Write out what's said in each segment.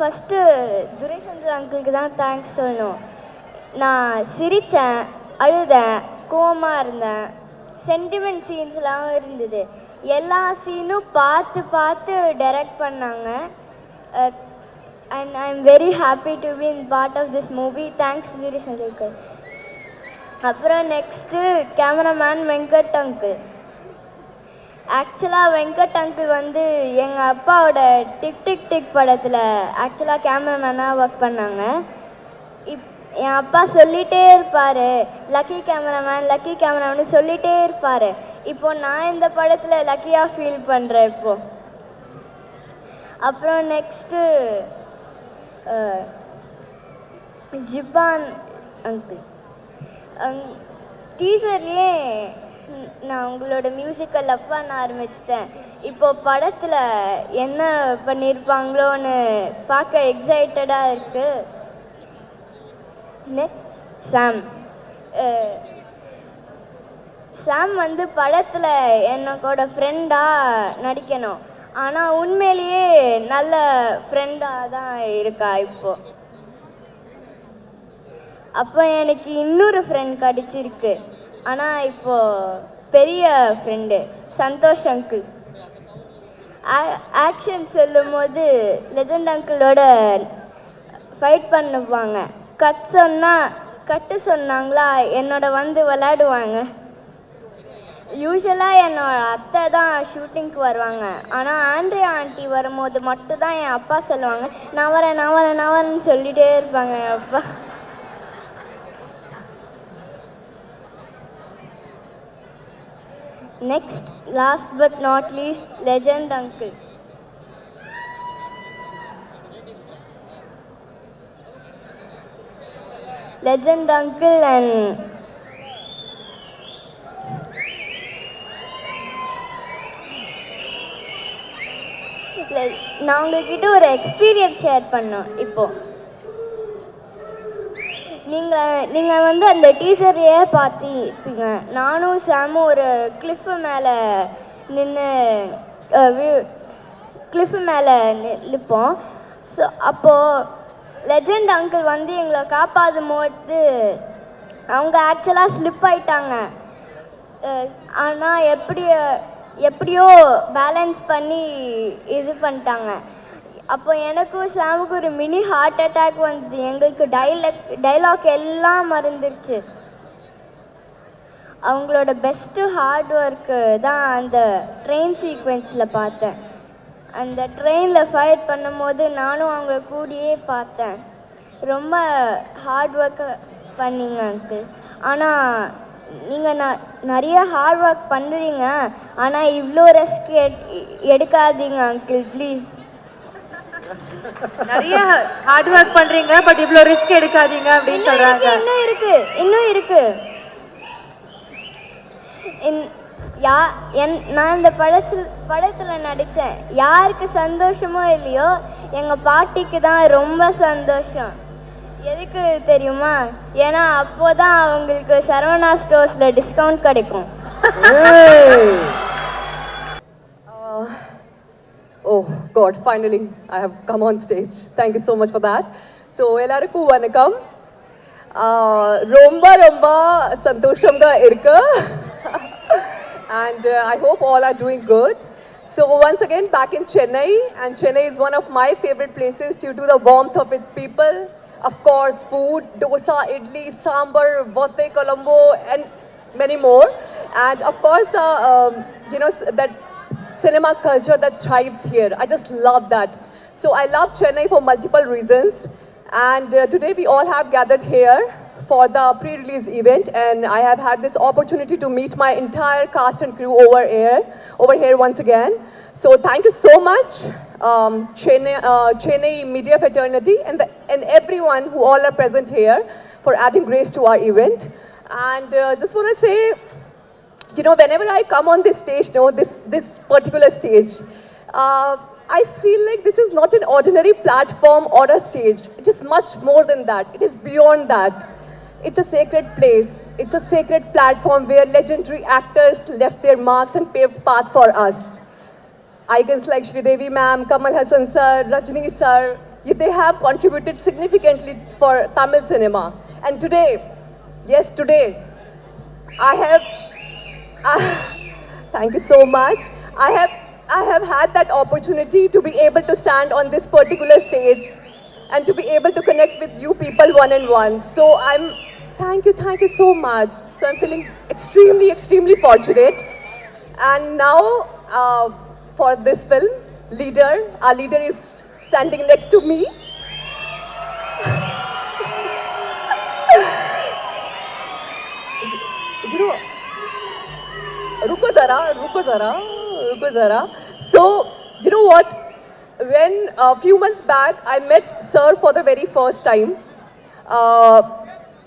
First துரைசந்திர அங்கிளுக்கு தான் thanks சொல்லணும். நான் சிரித்தேன், அழுதேன், கோவமாக இருந்தேன், சென்டிமெண்ட் சீன்ஸ்லாம் இருந்தது. எல்லா சீனும் பார்த்து பார்த்து டைரக்ட் பண்ணாங்க. And I am very happy to be in part of this movie. Thanks துரைசந்திரக்கு. அப்புறம் நெக்ஸ்ட்டு கேமராமேன் வெங்கட் அங்கிள். ஆக்சுவலாக வெங்கட் அங்கிள் வந்து எங்கள் அப்பாவோட டிக் டிக் டிக் படத்தில் ஆக்சுவலாக கேமராமேனாக ஒர்க் பண்ணாங்க. என் அப்பா சொல்லிகிட்டே இருப்பார், லக்கி கேமராமேன் சொல்லிகிட்டே இருப்பார். இப்போது நான் இந்த படத்தில் லக்கியாக ஃபீல் பண்ணுறேன் இப்போது. அப்புறம் நெக்ஸ்ட்டு ஜிப்பான் அங்கிள். டீசர்லேயே நான் உங்களோட மியூசிக்கல் லவ் பண்ண ஆரம்பிச்சிட்டேன். இப்போது படத்தில் என்ன பண்ணியிருப்பாங்களோன்னு பார்க்க எக்ஸைட்டடாக இருக்குது. நெக்ஸ்ட் சாம் வந்து படத்தில் என்னோட ஃப்ரெண்டாக நடிக்கணும். ஆனால் உண்மையிலேயே நல்ல ஃப்ரெண்டாக தான் இருக்கா இப்போது. அப்போ எனக்கு இன்னொரு ஃப்ரெண்ட் கிடச்சிருக்கு. ஆனால் இப்போது பெரிய ஃப்ரெண்டு சந்தோஷ் அங்கிள். ஆக்ஷன் சொல்லும் போது லெஜண்ட் அங்கிளோட ஃபைட் பண்ணுவாங்க. கட்டு சொன்னாங்களா என்னோட வந்து விளையாடுவாங்க. யூஸ்வலாக என்னோட அத்தை தான் ஷூட்டிங்க்கு வருவாங்க. ஆனால் ஆண்ட்ரியா ஆண்டி வரும்போது மட்டும்தான் என் அப்பா சொல்லுவாங்க, நான் வரேன்னு சொல்லிகிட்டே இருப்பாங்க என் அப்பா. Next, last but not least, legend uncle. Legend uncle and நான் உங்ககிட்ட ஒரு எக்ஸ்பீரியன்ஸ் ஷேர் பண்ணோம். இப்போது நீங்கள் வந்து அந்த டீசரையே பார்த்திருப்பீங்க. நானும் சாமும் ஒரு கிளிஃபு மேலே நிற்போம். ஸோ அப்போது லெஜண்ட் அங்கிள் வந்து எங்களை காப்பாற்றும் போது அவங்க ஆக்சுவலாக ஸ்லிப் ஆயிட்டாங்க. ஆனால் எப்படியோ பேலன்ஸ் பண்ணி இது பண்ணிட்டாங்க. அப்போ எனக்கும் சாமுக்கும் ஒரு மினி ஹார்ட் அட்டாக் வந்தது. எங்களுக்கு டைலாக் எல்லாம் மறந்துருச்சு. அவங்களோட பெஸ்ட்டு ஹார்ட் ஒர்க்கு தான் அந்த ட்ரெயின் சீக்வென்ஸில் பார்த்தேன். அந்த ட்ரெயினில் ஃபைட் பண்ணும்போது நானும் அவங்க கூடயே பார்த்தேன். ரொம்ப ஹார்ட் ஒர்க்கு பண்ணிங்க அங்கிள். ஆனால் நீங்கள் நிறைய ஹார்ட் ஒர்க் பண்ணுறீங்க, ஆனால் இவ்வளோ ரிஸ்க் எடுக்காதீங்க அங்கிள் ப்ளீஸ். நிறைய ஹார்ட் ஒர்க் பண்றீங்க, பட் இவ்ளோ ரிஸ்க் எடுக்காதீங்க அப்படின்னு சொல்றாங்க. இன்னும் இருக்கு. நான் இந்த படத்தில் நடித்தேன். யாருக்கு சந்தோஷமோ இல்லையோ எங்கள் பாட்டிக்கு தான் ரொம்ப சந்தோஷம். எதுக்கு தெரியுமா? ஏன்னா அப்போதான் அவங்களுக்கு சரவணா ஸ்டோர்ஸில் டிஸ்கவுண்ட் கிடைக்கும். Oh God, finally I have come on stage. Thank you so much for that. So ellarukku vanakkam. Romba santosham-ga irukku. And I hope all are doing good. So once again back in Chennai, and Chennai is one of my favorite places due to the warmth of its people. Of course, food, dosa, idli, sambar, vatte, Colombo, and many more. And of course the that cinema culture that thrives here. I just love that. So I love Chennai for multiple reasons. And today we all have gathered here for the pre-release event, and I have had this opportunity to meet my entire cast and crew over here once again. So thank you so much, Chennai Media Fraternity and everyone who all are present here for adding grace to our event. And just want to say, whenever I come on this stage, this particular stage, I feel like this is not an ordinary platform or a stage. It is much more than that. It is beyond that. It's a sacred place. It's a sacred platform where legendary actors left their marks and paved path for us. Icons like Sridevi ma'am, Kamal Hassan sir, Rajni sir, they have contributed significantly for Tamil cinema. And today, yes, today, I have, thank you so much. I have had that opportunity to be able to stand on this particular stage and to be able to connect with you people one on one. So thank you so much. So I'm feeling extremely, extremely fortunate. And now for this film, our leader is standing next to me. Ruko zara. So, you know what? When a few months back I met Sir for the very first time,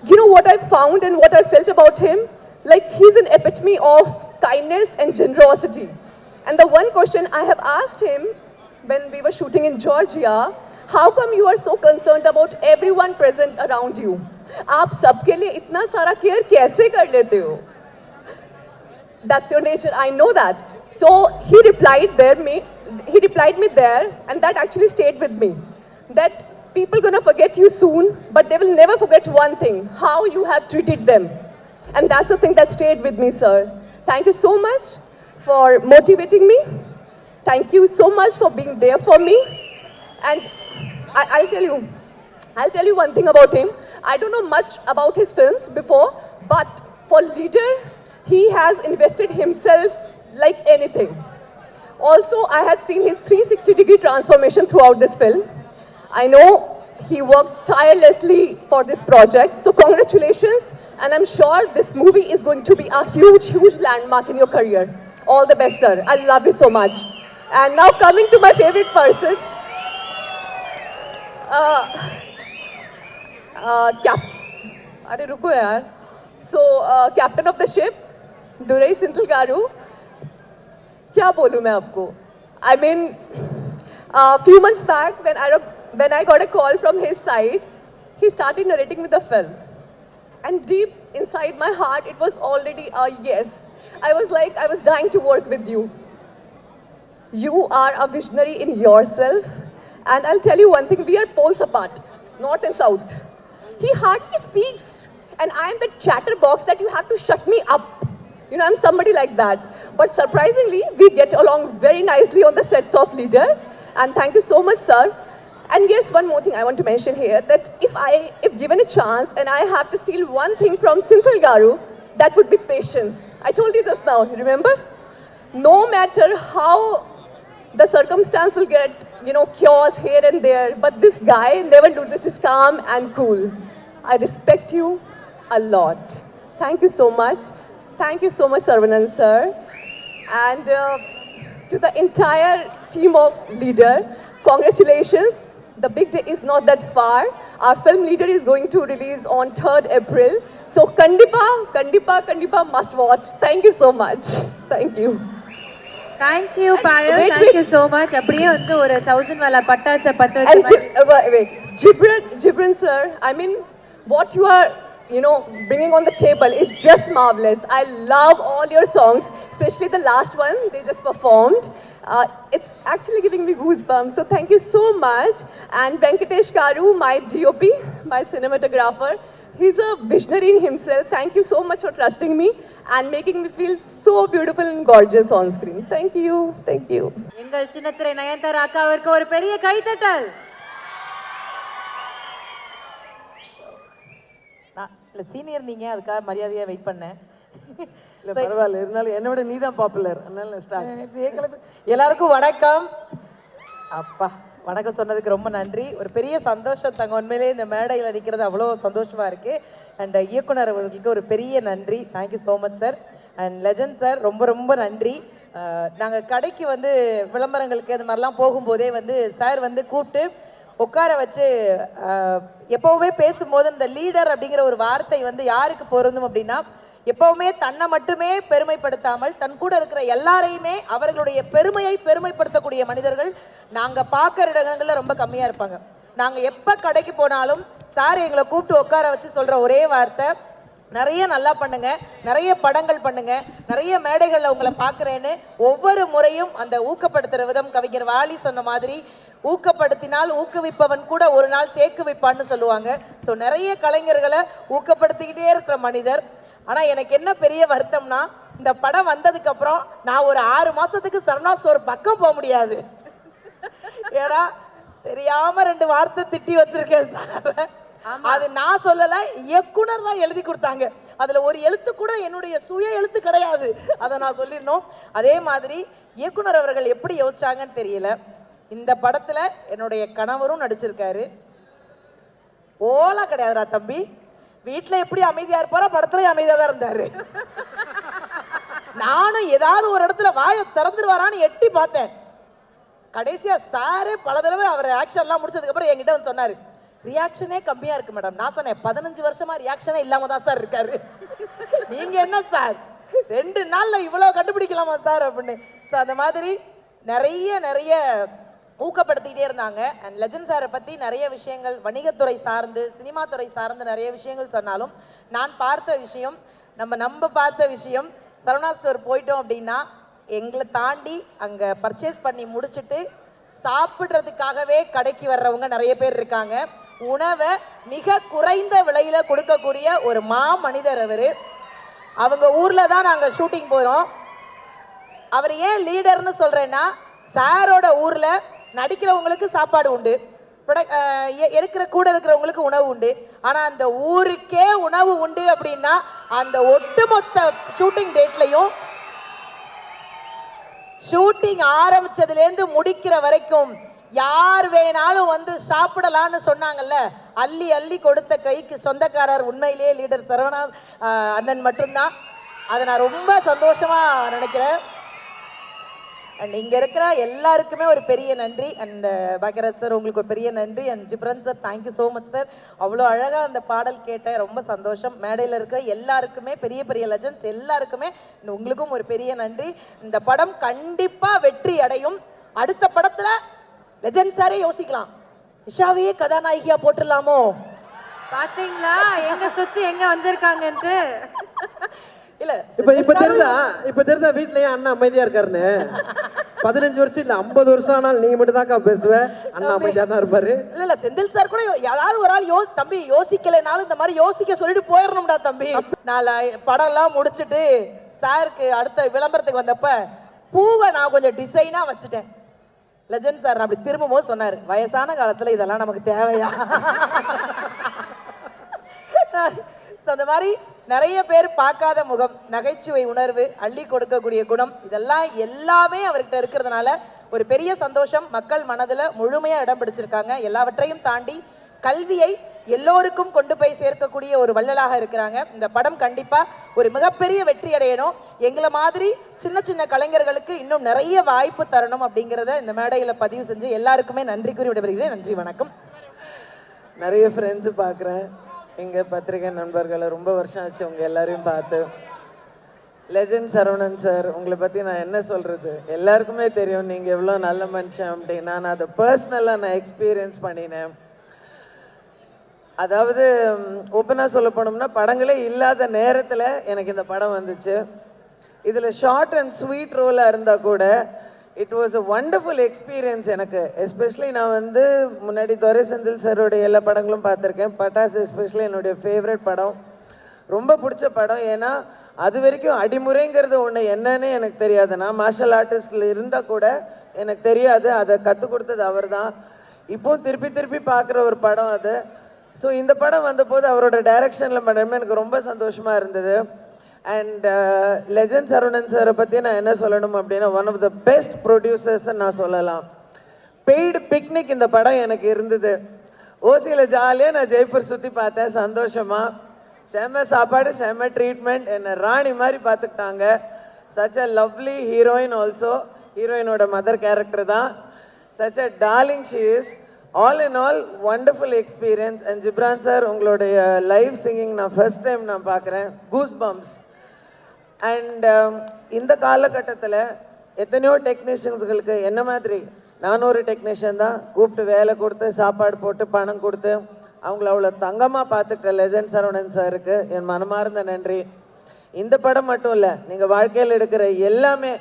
you know what I found and what I felt about him? Like he's an epitome of kindness and generosity. And the one question I have asked him when we were shooting in Georgia, how come you are so concerned about everyone present around you? आप सबके लिए इतना सारा care कैसे कर लेते हो? That's your nature, I know that. So he replied me there, and that actually stayed with me. That people gonna forget you soon, but they will never forget one thing: how you have treated them. And that's the thing that stayed with me, sir. Thank you so much for motivating me. Thank you so much for being there for me. And I'll tell you one thing about him. I don't know much about his films before, but for Leader, he has invested himself like anything. Also, I have seen his 360-degree transformation throughout this film. I know he worked tirelessly for this project, so congratulations, and I'm sure this movie is going to be a huge, huge landmark in your career. All the best, sir. I love you so much. And now coming to my favorite person, captain of the ship, Durai Senthil Garu. क्या बोलूँ मैं आपको? I mean, a few months back when I got a call from his side, he started narrating with the film. And deep inside my heart, it was already a yes. I was dying to work with you. You are a visionary in yourself. And I'll tell you one thing, we are poles apart, north and south. He hardly speaks. And I am the chatterbox that you have to shut me up. You know, I'm somebody like that. But surprisingly, we get along very nicely on the sets of Leader. And thank you so much, sir. And yes, one more thing I want to mention here, that if given a chance and I have to steal one thing from Senthil Garu, that would be patience. I told you just now, remember? No matter how the circumstance will get, you know, chaos here and there, but this guy never loses his calm and cool. I respect you a lot. Thank you so much. Thank you so much, Saravanan sir. And to the entire team of Leader, congratulations. The big day is not that far. Our film Leader is going to release on 3rd April. So Kandipa must watch. Thank you so much. Thank you. Thank you, Payal. Wait, Thank you so much. அப்படியே வந்து ஒரு 1000 வாலா பட்டாசை பத்த And வச்சு Jibran sir, I mean, what you are, you know, bringing on the table is just marvelous. I love all your songs, especially the last one they just performed. It's actually giving me goosebumps. So thank you so much. And Venkatesh Karu, my DOP, my cinematographer, he's a visionary in himself. Thank you so much for trusting me and making me feel so beautiful and gorgeous on screen. Thank you. Thank you. எங்கள் சின்னத்திரை நயன்தாரா அக்காவிற்கு ஒரு பெரிய கைத்தட்டல். இல்லை senior நீங்கள் அதுக்காக மரியாதையாக wait பண்ணேன். இல்லை பரவாயில்ல, இருந்தாலும் என்னை விட நீ தான் பாப்புலர், அதனால ஸ்டார்ட். எல்லாருக்கும் வணக்கம். அப்பா வணக்கம் சொன்னதுக்கு ரொம்ப நன்றி. ஒரு பெரிய சந்தோஷம் தங்க, உண்மையிலே இந்த மேடையில் நிற்கிறது அவ்வளோ சந்தோஷமாக இருக்குது. அண்ட் இயக்குனர் அவர்களுக்கு ஒரு பெரிய நன்றி. Thank you so much sir. And legend sir ரொம்ப ரொம்ப நன்றி. நாங்கள் கடைக்கு வந்து விளம்பரங்களுக்கு அது மாதிரிலாம் போகும்போதே வந்து சார் வந்து கூப்பிட்டு உட்கார வச்சு எப்போவுமே பேசும்போது இந்த லீடர் அப்படிங்கிற ஒரு வார்த்தை வந்து யாருக்கு பொருந்தும் அப்படின்னா, எப்பவுமே தன்னை மட்டுமே பெருமைப்படுத்தாமல் தன் கூட இருக்கிற எல்லாரையுமே அவர்களுடைய பெருமையை பெருமைப்படுத்தக்கூடிய மனிதர்கள் நாங்கள் பார்க்குற இடங்களில் ரொம்ப கம்மியாக இருப்பாங்க. நாங்கள் எப்போ கடைக்கு போனாலும் சார் எங்களை கூப்பிட்டு உட்கார வச்சு சொல்கிற ஒரே வார்த்தை, நிறைய நல்லா பண்ணுங்க, நிறைய படங்கள் பண்ணுங்க, நிறைய மேடைகளில் உங்களை பார்க்குறேன்னு ஒவ்வொரு முறையும் அந்த ஊக்கப்படுத்துகிற விதம். கவிஞர் வாலி சொன்ன மாதிரி ஊக்கப்படுத்தினால் ஊக்குவிப்பவன் கூட ஒரு நாள் தேக்கு வைப்பான்னு சொல்லுவாங்க. ஸோ நிறைய கலைஞர்களை ஊக்கப்படுத்திக்கிட்டே இருக்கிற மனிதர். ஆனால் எனக்கு என்ன பெரிய வருத்தம்னா, இந்த படம் வந்ததுக்கு அப்புறம் நான் ஒரு 6 மாசத்துக்கு சரவணா ஸ்டோர் பக்கம் போக முடியாது. ஏன்னா தெரியாம 2 வார்த்தை திட்டி வச்சிருக்கேன் சார். அது நான் சொல்லல, இயக்குனர் தான் எழுதி கொடுத்தாங்க. அதுல ஒரு எழுத்து கூட என்னுடைய சுய எழுத்து கிடையாது. அதை நான் சொல்லிடணும். அதே மாதிரி இயக்குனர் அவர்கள் எப்படி யோசிச்சாங்கன்னு தெரியல. இந்த படத்துல என்னுடைய கணவரும் நடிச்சிருக்காரு. ஓலா கிடையாதுடா தம்பி, வீட்டுல எப்படி அமைதியா இருப்பாரோ படத்துல அமைதியா தான் இருந்தாரு. நானும் ஏதாவது ஒரு இடத்துல வாயை திறந்துருவாரான்னு எட்டி பார்த்தேன். கடைசியா சாரே பல தடவை அவர் ஆக்ஷன்லாம் முடிச்சதுக்கு அப்புறம் என்கிட்ட வந்து சொன்னாரு, ரியாக்ஷனே கம்மியா இருக்கு மேடம். நான் சொன்னேன், 15 வருஷமா ரியாக்ஷனே இல்லாம தான் சார் இருக்காரு. நீங்க என்ன சார் 2 நாள்ல இவ்வளவு கண்டுபிடிக்கலாமா சார் அப்படின்னு. ஸோ அந்த மாதிரி நிறைய ஊக்கப்படுத்திக்கிட்டே இருந்தாங்க. அண்ட் லெஜண்ட் சாரை பத்தி நிறைய விஷயங்கள் வணிகத்துறை சார்ந்து சினிமா துறை சார்ந்து நிறைய விஷயங்கள் சொன்னாலும், நான் பார்த்த விஷயம், நம்ம பார்த்த விஷயம், சரவணா ஸ்டோர் போயிட்டோம் அப்படின்னா எங்களை தாண்டி அங்க பர்ச்சேஸ் பண்ணி முடிச்சுட்டு சாப்பிட்றதுக்காகவே கடைக்கு வர்றவங்க நிறைய பேர் இருக்காங்க. உணவை மிக குறைந்த விலையில கொடுக்கக்கூடிய ஒரு மனிதர் அவரு. அவங்க ஊர்ல தான் நாங்க ஷூட்டிங் போறோம். அவர் ஏன் லீடர்னு சொல்றேன்னா, சாரோட ஊர்ல நடிக்கிறவங்களுக்கு சாப்பாடு உண்டு, கூட இருக்கிறவங்களுக்கு உணவு உண்டு. ஆனா அந்த ஊருக்கே உணவு உண்டு அப்படின்னா அந்த ஒட்டுமொத்த ஷூட்டிங் டேட்லையும் ஷூட்டிங் ஆரம்பிச்சதுலேருந்து முடிக்கிற வரைக்கும் யார் வேணாலும் வந்து சாப்பிடலான்னு சொன்னாங்கல்ல, அள்ளி அள்ளி கொடுத்த கைக்கு சொந்தக்காரர் உண்மையிலேயே லீடர் சரவணா அண்ணன் மட்டும்தான். அதை நான் ரொம்ப சந்தோஷமா நினைக்கிறேன். அண்ட் இங்க இருக்கிற எல்லாருக்குமே ஒரு பெரிய நன்றி. அண்ட் பாக்யராஜ் சார் உங்களுக்கு ஒரு பெரிய நன்றி. And Ghibran sir thank you so much sir. அவ்வளோ அழகாக அந்த பாடல் கேட்டேன், ரொம்ப சந்தோஷம். மேடையில் இருக்கிற எல்லாருக்குமே, பெரிய லெஜண்ட்ஸ் எல்லாருக்குமே உங்களுக்கும் ஒரு பெரிய நன்றி. இந்த படம் கண்டிப்பா வெற்றி அடையும். அடுத்த படத்துல லெஜண்ட் சாரே யோசிக்கலாம், இஷாவையே கதாநாயகியா போட்டுடலாமோ. பாத்தீங்களா எங்க சுத்தி எங்க வந்திருக்காங்கன்ட்டு. இல்ல இப்ப தெரிஞ்சா வீட்லயே அண்ணா அமைதியா இருக்காருன்னு. 15 வருஷம் இல்ல 50 வருஷம் ஆனாலும் நீங்க மட்டும் தான்க்கா பேசுவ, அண்ணா அமைதியா தான் இருப்பாரு. இல்ல செந்தில் சார் கூட யாராவது ஒரு ஆள் தம்பி யோசிக்கலைனாலும் இந்த மாதிரி யோசிக்க சொல்லிட்டு போயிடணும்டா தம்பி. நான் படம் எல்லாம் முடிச்சுட்டு சாருக்கு அடுத்த விளம்பரத்துக்கு வந்தப்ப பூவை நான் கொஞ்சம் டிசைனா வச்சுட்டேன். லெஜண்ட் சார் அப்படி திரும்பும் போது சொன்னாரு, வயசான காலத்துல இதெல்லாம் நமக்கு தேவையா. அந்த மாதிரி நிறைய பேர் பார்க்காத முகம், நகைச்சுவை உணர்வு, அள்ளி கொடுக்கக்கூடிய குணம், இதெல்லாம் எல்லாமே அவர்கிட்ட இருக்கிறதுனால ஒரு பெரிய சந்தோஷம். மக்கள் மனதில் முழுமையா இடம் பிடிச்சிருக்காங்க. எல்லாவற்றையும் தாண்டி கல்வியை எல்லோருக்கும் கொண்டு போய் சேர்க்கக்கூடிய ஒரு வள்ளலாக இருக்கிறாங்க. இந்த படம் கண்டிப்பா ஒரு மிகப்பெரிய வெற்றி அடையணும். எங்களை மாதிரி சின்ன கலைஞர்களுக்கு இன்னும் நிறைய வாய்ப்பு தரணும் அப்படிங்கிறத இந்த மேடையில பதிவு செஞ்சு எல்லாருக்குமே நன்றி கூறி விடைபெறுகிறேன். நன்றி, வணக்கம். நிறைய ஃப்ரெண்ட்ஸ் பார்க்குறேன், எங்கள் பத்திரிகை நண்பர்களை ரொம்ப வருஷம் ஆச்சு உங்கள் எல்லாரையும் பார்த்து. லெஜண்ட் சரவணன் சார், உங்களை பற்றி நான் என்ன சொல்கிறது, எல்லாருக்குமே தெரியும் நீங்கள் எவ்வளோ நல்ல மனுஷன் அப்படின்னு. நான் அதை பர்சனலாக நான் எக்ஸ்பீரியன்ஸ் பண்ணினேன். அதாவது ஓப்பனாக சொல்ல போனோம்னா, படங்களே இல்லாத நேரத்தில் எனக்கு இந்த படம் வந்துச்சு. இதில் ஷார்ட் அண்ட் ஸ்வீட் ரோலாக இருந்தால் கூட it was a wonderful experience எனக்கு. எஸ்பெஷலி நான் வந்து முன்னாடி துரை செந்தில் சாரோடைய எல்லா படங்களும் பார்த்துருக்கேன். பட்டாசு எஸ்பெஷலி என்னுடைய ஃபேவரட் படம், ரொம்ப பிடிச்ச படம். ஏன்னா அது வரைக்கும் அடிமுறைங்கிறது ஒன்று என்னன்னு எனக்கு தெரியாது. நான் மார்ஷல் ஆர்டிஸ்டில் இருந்தால் கூட எனக்கு தெரியாது. அதை கற்றுக் கொடுத்தது அவர் தான். இப்போது திருப்பி பார்க்குற ஒரு படம் அது. ஸோ இந்த படம் வந்தபோது அவரோட டைரக்ஷனில் பண்ணுறமே எனக்கு ரொம்ப சந்தோஷமாக இருந்தது. அண்ட் லெஜண்ட் சரவணன் சாரை பற்றி நான் என்ன சொல்லணும் அப்படின்னா, ஒன் ஆஃப் த பெஸ்ட் ப்ரொடியூசர்ஸ்ன்னு நான் சொல்லலாம். பெய்டு பிக்னிக் இந்த படம் எனக்கு இருந்தது. ஓசியில் ஜாலியாக நான் ஜெய்ப்பூர் சுற்றி பார்த்தேன் சந்தோஷமாக. செம்ம சாப்பாடு, செம்ம ட்ரீட்மெண்ட், என்னை ராணி மாதிரி பார்த்துக்கிட்டாங்க. Such a lovely heroine also. ஹீரோயினோட மதர் கேரக்டர் தான். Such a darling she is. All in all wonderful experience. And Ghibran sir, உங்களுடைய லைவ் சிங்கிங் நான் ஃபர்ஸ்ட் டைம் நான் பார்க்குறேன். Goose bumps. அண்ட் இந்த காலகட்டத்தில் எத்தனையோ டெக்னீஷியன்ஸுகளுக்கு என்ன மாதிரி நான் ஒரு டெக்னீஷியன் தான், கூப்பிட்டு வேலை கொடுத்து சாப்பாடு போட்டு பணம் கொடுத்து அவங்கள அவ்வளோ தங்கமாக பார்த்துக்கிட்ட லெஜண்ட் சரவணன் சாருக்கு என் மனமார்ந்த நன்றி. இந்த படம் மட்டும் இல்லை, நீங்கள் வாழ்க்கையில் எடுக்கிற எல்லாமே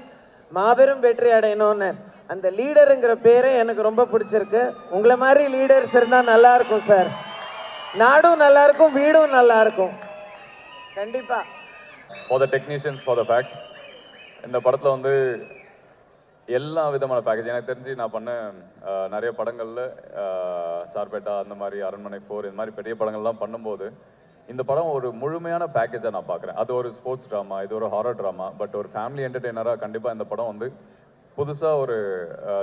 மாபெரும் வெற்றி அடையணும்னு அந்த லீடருங்கிற பேரே எனக்கு ரொம்ப பிடிச்சிருக்கு. உங்களை மாதிரி லீடர்ஸ் இருந்தால் நல்லா இருக்கும் சார். நாடும் நல்லா இருக்கும், வீடும் நல்லா இருக்கும். கண்டிப்பா. For the technicians for the fact, இந்த படத்தில் வந்து எல்லா விதமான பேக்கேஜ் எனக்கு தெரிஞ்சு நான் பண்ண நிறைய படங்களில் சார்பேட்டா அந்த மாதிரி அரண்மனை 4 இந்த மாதிரி பெரிய படங்கள்லாம் பண்ணும்போது இந்த படம் ஒரு முழுமையான பேக்கேஜாக நான் பார்க்குறேன். அது ஒரு ஸ்போர்ட்ஸ் ட்ராமா, இது ஒரு ஹாரர் ட்ராமா, பட் ஒரு ஃபேமிலி என்டர்டெய்னராக கண்டிப்பாக இந்த படம் வந்து புதுசாக ஒரு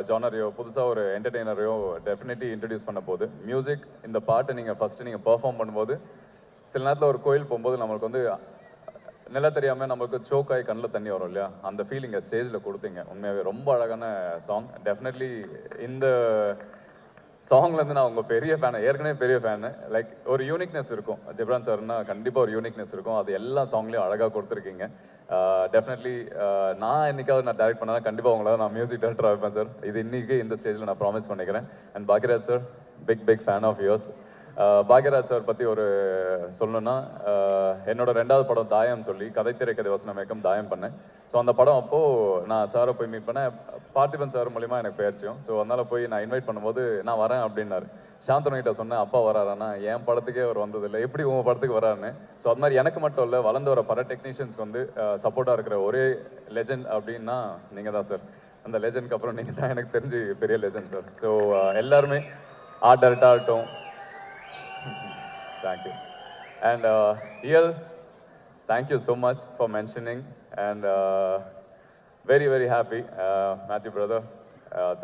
ஜானரையோ புதுசாக ஒரு என்டர்டெய்னரையோ டெஃபினெட்லி இன்ட்ரடியூஸ் பண்ண போகுது. மியூசிக், இந்த பாட்டை நீங்கள் ஃபஸ்ட்டு நீங்கள் பெர்ஃபார்ம் பண்ணும்போது சில நேரத்தில் ஒரு கோயில் போகும்போது நம்மளுக்கு வந்து நில தெரியாமல் நம்மளுக்கு சோக் ஆகி கண்ணில் தண்ணி வரும் இல்லையா, அந்த ஃபீலிங்கை ஸ்டேஜில் கொடுத்தீங்க. உண்மையாகவே ரொம்ப அழகான சாங். டெஃபினெட்லி இந்த சாங்லேருந்து நான் உங்கள் பெரிய ஃபேனு, ஏற்கனவே பெரிய ஃபேனு. லைக் ஒரு யூனிக்னஸ் இருக்கும் ஜிப்ரான் சார்னா, கண்டிப்பாக ஒரு யூனிக்னஸ் இருக்கும். அது எல்லா சாங்லேயும் அழகாக கொடுத்துருக்கீங்க. டெஃபினெட்லி நான் என்னைக்காவது நான் டைரக்ட் பண்ணால் கண்டிப்பாக உங்களால் நான் மியூசிக் டைரக்டர் வைப்பேன் சார். இது இன்றைக்கி இந்த ஸ்டேஜில் நான் ப்ராமிஸ் பண்ணிக்கிறேன். And Bhagyaraj sir, big fan of yours. Bhagyaraj sir பற்றி ஒரு சொல்லணுன்னா, என்னோட 2வது படம் தாயம் சொல்லி கதை திரைக்கதை வசனம் இயக்கம் தாயம் பண்ணேன். ஸோ அந்த படம் அப்போது நான் சாரை போய் மீட் பண்ணேன். பார்த்திபன் சார் மூலிமா எனக்கு பேர்ச்சியும். ஸோ அதனால் போய் நான் இன்வைட் பண்ணும்போது நான் வரேன் அப்படின்னாரு. சாந்தனுகிட்ட சொன்னேன், அப்பா வராருன்னா என் படத்துக்கே அவர் வந்ததில்லை, எப்படி உங்கள் படத்துக்கு வராருன்னு. ஸோ அது மாதிரி எனக்கு மட்டும் இல்லை, வளர்ந்து வர பல டெக்னீஷியன்ஸ்க்கு வந்து சப்போர்ட்டாக இருக்கிற ஒரே லெஜெண்ட் அப்படின்னா நீங்கள் தான் சார். அந்த லெஜெண்ட்க்கு அப்புறம் நீங்கள் தான் எனக்கு தெரிஞ்சு பெரிய லெஜெண்ட் சார். ஸோ எல்லாருமே ஆர்ட் டைரக்டர் ஆகட்டும். Thank you. And EL, thank you so much for mentioning, and very happy. Matthew brother,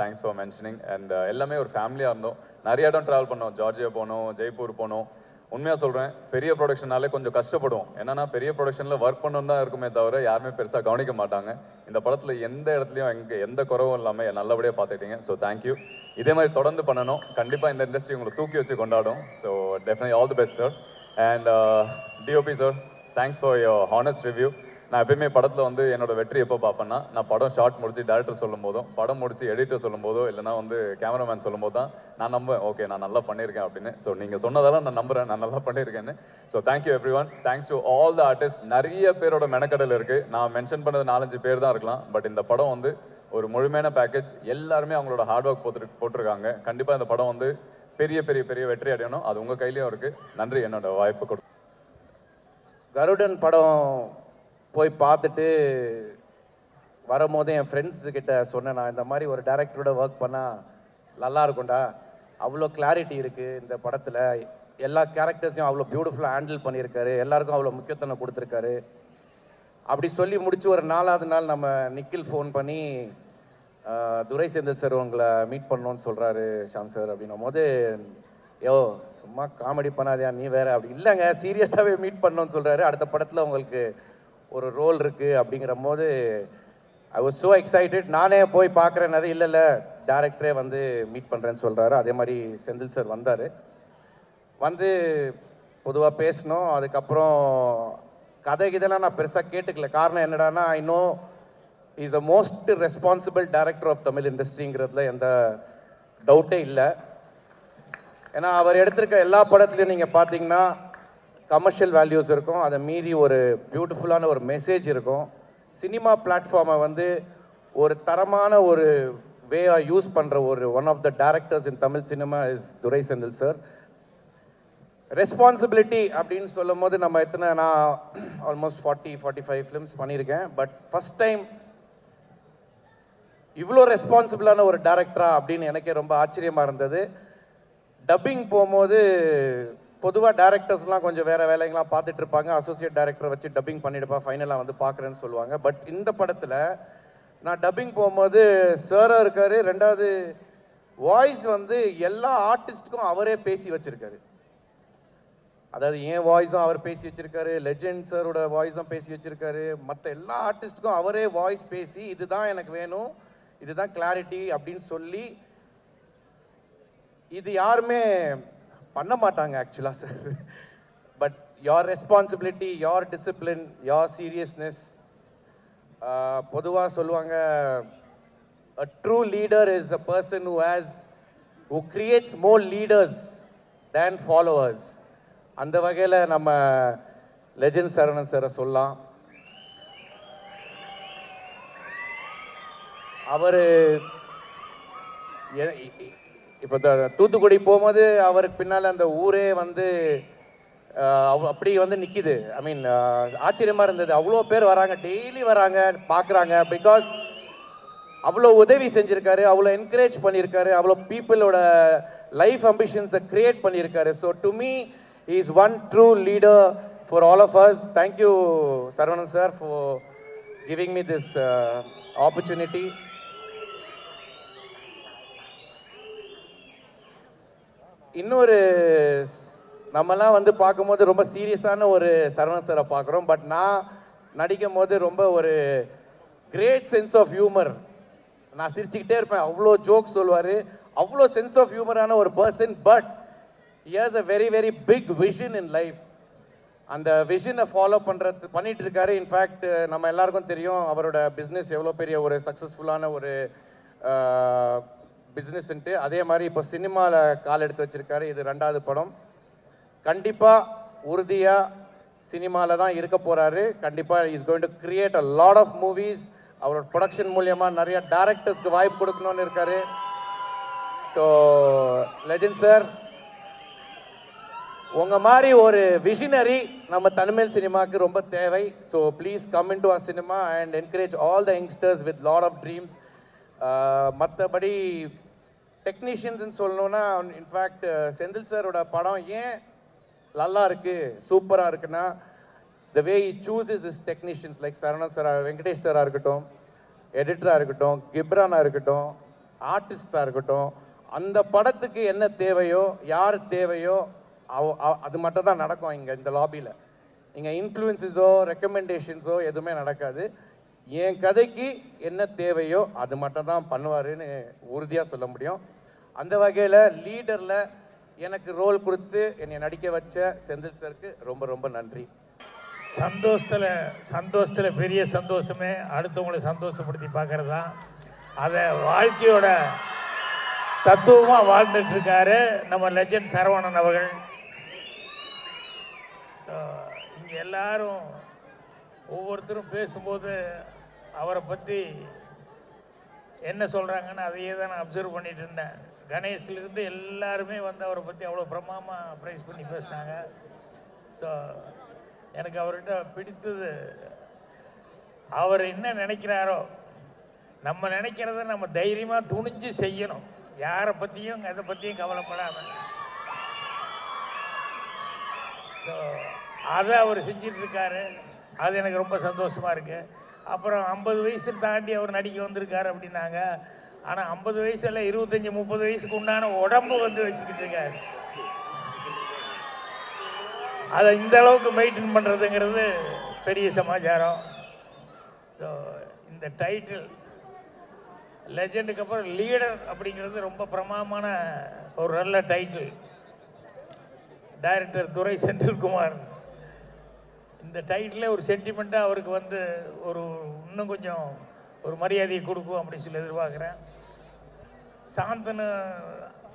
thanks for mentioning. And எல்லாமே ஒரு ஃபேமிலியாக இருந்தோம். நிறைய இடம் ட்ராவல் பண்ணோம். ஜார்ஜியா போனோம், ஜெய்ப்பூர் போனோம். உண்மையாக சொல்கிறேன், பெரிய ப்ரொடக்ஷனாலே கொஞ்சம் கஷ்டப்படுவோம். என்னன்னா பெரிய ப்ரொடக்ஷனில் ஒர்க் பண்ணணும் தான் இருக்குமே தவிர யாருமே பெருசாக கவனிக்க மாட்டாங்க. இந்த படத்தில் எந்த இடத்துலையும் எந்த குறவும் இல்லாமல் நல்லபடியாக பார்த்துக்கிட்டீங்க. So thank you. இதே மாதிரி தொடர்ந்து பண்ணணும். கண்டிப்பாக இந்த இண்டஸ்ட்ரி உங்களை தூக்கி வச்சு கொண்டாடும். So definitely all the best sir. And DOP sir, thanks for your honest review. நான் எப்பயுமே படத்தில் வந்து என்னோட வெற்றி எப்போ பார்ப்பேன்னா, நான் படம் ஷார்ட் முடிச்சு டேரக்டர் சொல்லும் போதும், படம் முடிச்சு எடிட்டர் சொல்லும் போதோ, இல்லைனா வந்து கேமராமேன் சொல்லும் போது தான் நான் நம்புவேன், ஓகே நான் நல்லா பண்ணியிருக்கேன் அப்படின்னு. ஸோ நீங்கள் சொன்னதெல்லாம் நான் நம்புகிறேன், நான் நல்லா பண்ணியிருக்கேன்னு. So thank you everyone. Thanks to all the artist. நிறைய பேரோட மெனக்கடல் இருக்குது. நான் மென்ஷன் பண்ணது 4-5 பேர் தான் இருக்கலாம். பட் இந்த படம் வந்து ஒரு முழுமையான பேக்கேஜ். எல்லாருமே அவங்களோட ஹார்ட் ஒர்க் போட்டிருக்காங்க. கண்டிப்பாக இந்த படம் வந்து பெரிய வெற்றி அடையணும். அது உங்கள் கையிலையும் இருக்குது. நன்றி என்னோட வாய்ப்பு கொடு. கருடன் படம் போய் பார்த்துட்டு வரும்போது என் ஃப்ரெண்ட்ஸுக்கிட்ட சொன்னேன், நான் இந்த மாதிரி ஒரு டைரக்டரோட ஒர்க் பண்ணால் நல்லா இருக்கும்டா, அவ்வளோ கிளாரிட்டி இருக்குது இந்த படத்தில், எல்லா கேரக்டர்ஸையும் அவ்வளோ பியூட்டிஃபுல்லாக ஹேண்டில் பண்ணியிருக்காரு, எல்லாருக்கும் அவ்வளோ முக்கியத்துவம் கொடுத்துருக்காரு. அப்படி சொல்லி முடிச்சு ஒரு 4வது நாள் நம்ம நிக்கில் ஃபோன் பண்ணி துரை செந்தில் சார் உங்களை மீட் பண்ணணும்னு சொல்கிறாரு ஷாம் சார் அப்படின்னும் போது, யோ சும்மா காமெடி பண்ணாதியா நீ வேறு, அப்படி இல்லைங்க சீரியஸாகவே மீட் பண்ணணும்னு சொல்கிறாரு. அடுத்த படத்தில் உங்களுக்கு ஒரு ரோல் இருக்குது அப்படிங்கிற போது ஐ வாஸ் ஸோ எக்ஸைட்டட். நானே போய் பார்க்குறேன்னாரு, இல்லை டேரக்டரே வந்து மீட் பண்ணுறேன்னு சொல்கிறாரு. அதே மாதிரி செந்தில் சார் வந்தார். வந்து பொதுவாக பேசினோம். அதுக்கப்புறம் கதை இதெல்லாம் நான் பெருசாக கேட்டுக்கல. காரணம் என்னடானா, I know is the most responsible director of Tamil இண்டஸ்ட்ரிங்கிறதுல எந்த டவுட்டே இல்லை. ஏன்னா அவர் எடுத்திருக்க எல்லா படத்துலையும் நீங்கள் பார்த்தீங்கன்னா கமர்ஷியல் வேல்யூஸ் இருக்கும், அதை மீறி ஒரு பியூட்டிஃபுல்லான ஒரு மெசேஜ் இருக்கும். சினிமா பிளாட்ஃபார்மை வந்து ஒரு தரமான ஒரு வேயாக யூஸ் பண்ணுற ஒரு one of the directors in Tamil cinema is Durai Senthil sir. Responsibility அப்படின்னு சொல்லும் போது நம்ம நான் ஆல்மோஸ்ட் 40-45 ஃபிலிம்ஸ் பண்ணியிருக்கேன். பட் ஃபஸ்ட் டைம் இவ்வளோ ரெஸ்பான்சிபிளான ஒரு டைரக்டரா அப்படின்னு எனக்கே ரொம்ப ஆச்சரியமாக இருந்தது. டப்பிங் போகும்போது பொதுவாக டேரக்டர்ஸ்லாம் கொஞ்சம் வேறு வேலைங்களாம் பார்த்துட்டு இருப்பாங்க, அசோசியேட் டைரக்டரை வச்சு டப்பிங் பண்ணிடுப்பா ஃபைனலாக வந்து பார்க்குறேன்னு சொல்லுவாங்க. பட் இந்த படத்தில் நான் டப்பிங் போகும்போது சாராக இருக்கார். 2வது வாய்ஸ் வந்து எல்லா ஆர்டிஸ்ட்டுக்கும் அவரே பேசி வச்சுருக்காரு. அதாவது என் வாய்ஸும் அவர் பேசி வச்சுருக்காரு, லெஜெண்ட் சாரோட வாய்ஸும் பேசி வச்சுருக்காரு, மற்ற எல்லா ஆர்டிஸ்ட்டுக்கும் அவரே வாய்ஸ் பேசி இதுதான் எனக்கு வேணும், இதுதான் கிளாரிட்டி அப்படின்னு சொல்லி, இது யாருமே பண்ண மாட்டாங்க ஆக்சுவலாக sir. But your responsibility, your discipline, your seriousness, பொதுவாக சொல்லுவாங்க a true leader is a person who creates more leaders than followers. அந்த வகையில் நம்ம லெஜெண்ட் சரவணன் சாரை சொல்லலாம். அவர் இப்போ தூத்துக்குடி போகும்போது அவருக்கு பின்னால் அந்த ஊரே வந்து அப்படி வந்து நிற்கிது. ஐ மீன் ஆச்சரியமாக இருந்தது. அவ்வளோ பேர் வராங்க, டெய்லி வராங்க, பார்க்குறாங்க. பிகாஸ் அவ்வளோ உதவி செஞ்சுருக்காரு, அவ்வளோ என்கரேஜ் பண்ணியிருக்காரு, அவ்வளோ பீப்புளோட லைஃப் அம்பிஷன்ஸை க்ரியேட் பண்ணியிருக்காரு. So to me is one true leader for all of us. Thank you Saravanan sir for giving me this opportunity. இன்னொரு நம்மலாம் வந்து பார்க்கும்போது ரொம்ப சீரியஸான ஒரு சரவணன் சாரை பார்க்குறோம். பட் நான் நடிக்கும் போது ரொம்ப ஒரு கிரேட் சென்ஸ் ஆஃப் ஹியூமர். நான் சிரிச்சுக்கிட்டே இருப்பேன், அவ்வளோ ஜோக் சொல்லுவார், அவ்வளோ சென்ஸ் ஆஃப் ஹியூமரான ஒரு person. But he has a very very big vision in life. அந்த விஷனை ஃபாலோ பண்ணிட்டு இருக்காரு. இன்ஃபேக்ட் நம்ம எல்லாருக்கும் தெரியும் அவரோட பிஸ்னஸ் எவ்வளோ பெரிய ஒரு சக்ஸஸ்ஃபுல்லான ஒரு பிஸ்னஸ்ன்ட்டு. அதே மாதிரி இப்போ சினிமாவில் கால் எடுத்து வச்சிருக்காரு. இது 2வது படம். கண்டிப்பாக உறுதியாக சினிமாவில் தான் இருக்க போகிறாரு. கண்டிப்பாக is going to create a lot of movies. அவரோட ப்ரொடக்ஷன் மூலியமாக நிறைய டேரக்டர்ஸ்க்கு வாய்ப்பு கொடுக்கணும்னு இருக்காரு. ஸோ லெஜண்ட் சார், உங்கள் மாதிரி ஒரு விஷனரி நம்ம தமிழ் சினிமாவுக்கு ரொம்ப தேவை. So please come in to our cinema and encourage all the youngsters with lot of dreams. மற்றபடி டெக்னீஷியன்ஸ்ன்னு சொல்லணுன்னா, இன்ஃபேக்ட் செந்தில் சாரோட படம் ஏன் நல்லா இருக்குது, சூப்பராக இருக்குன்னா, the way he chooses is technicians like Saravanan sir, Venkatesh சாராக இருக்கட்டும், எடிட்டராக இருக்கட்டும், கிப்ரானாக இருக்கட்டும், ஆர்டிஸ்டாக இருக்கட்டும், அந்த படத்துக்கு என்ன தேவையோ, யார் தேவையோ அது மட்டும் தான் நடக்கும் இங்கே இந்த லாபியில். இங்கே இன்ஃப்ளூயன்ஸஸோ ரெக்கமெண்டேஷன்ஸோ எதுவுமே நடக்காது. என் கதைக்கு என்ன தேவையோ அது மட்டும் தான் பண்ணுவாருன்னு உறுதியாக சொல்ல முடியும். அந்த வகையில் லீடரில் எனக்கு ரோல் கொடுத்து என்னை நடிக்க வச்ச செந்தில் சாருக்கு ரொம்ப ரொம்ப நன்றி. சந்தோஷத்தில் பெரிய சந்தோஷமே அடுத்தவங்களை சந்தோஷப்படுத்தி பார்க்கறது தான். அதை வாழ்க்கையோட தத்துவமாக வாழ்ந்துட்டுருக்காரு நம்ம லெஜண்ட் சரவணன் அவர்கள். இங்கே எல்லாரும் ஒவ்வொருத்தரும் பேசும்போது அவரை பற்றி என்ன சொல்கிறாங்கன்னு அதையே தான் நான் அப்சர்வ் பண்ணிகிட்டு இருந்தேன். கணேஷ்லேருந்து எல்லாருமே வந்து அவரை பற்றி அவ்வளோ பிரமாதமாக ப்ரைஸ் பண்ணி பேசினாங்க. ஸோ எனக்கு அவர்கிட்ட பிடித்தது, அவர் என்ன நினைக்கிறாரோ நம்ம நினைக்கிறத நம்ம தைரியமாக துணிஞ்சு செய்யணும். யாரை பற்றியும் எதை பற்றியும் கவலைப்படாமல். ஸோ அதை அவர் செஞ்சிட்ருக்காரு. அது எனக்கு ரொம்ப சந்தோஷமாக இருக்குது. அப்புறம் 50 வயசு தாண்டி அவர் நடிக்க வந்திருக்காரு அப்படின்னாங்க. ஆனால் 50 வயசில் 25-30 வயசுக்கு உண்டான உடம்பு வந்து வச்சுக்கிட்டு இருக்காரு. அதை இந்த அளவுக்கு மெயின்டைன் பண்ணுறதுங்கிறது பெரிய சமாச்சாரம். ஸோ இந்த டைட்டில் லெஜெண்டுக்கு அப்புறம் லீடர் அப்படிங்கிறது ரொம்ப பிரமாதமான ஒரு நல்ல டைட்டில். டைரக்டர் துரை செந்தில்குமார் இந்த டைட்டிலே ஒரு சென்டிமெண்ட்டாக அவருக்கு வந்து ஒரு இன்னும் கொஞ்சம் ஒரு மரியாதையை கொடுக்கும் அப்படின்னு சொல்லி எதிர்பார்க்குறேன். சாந்தனு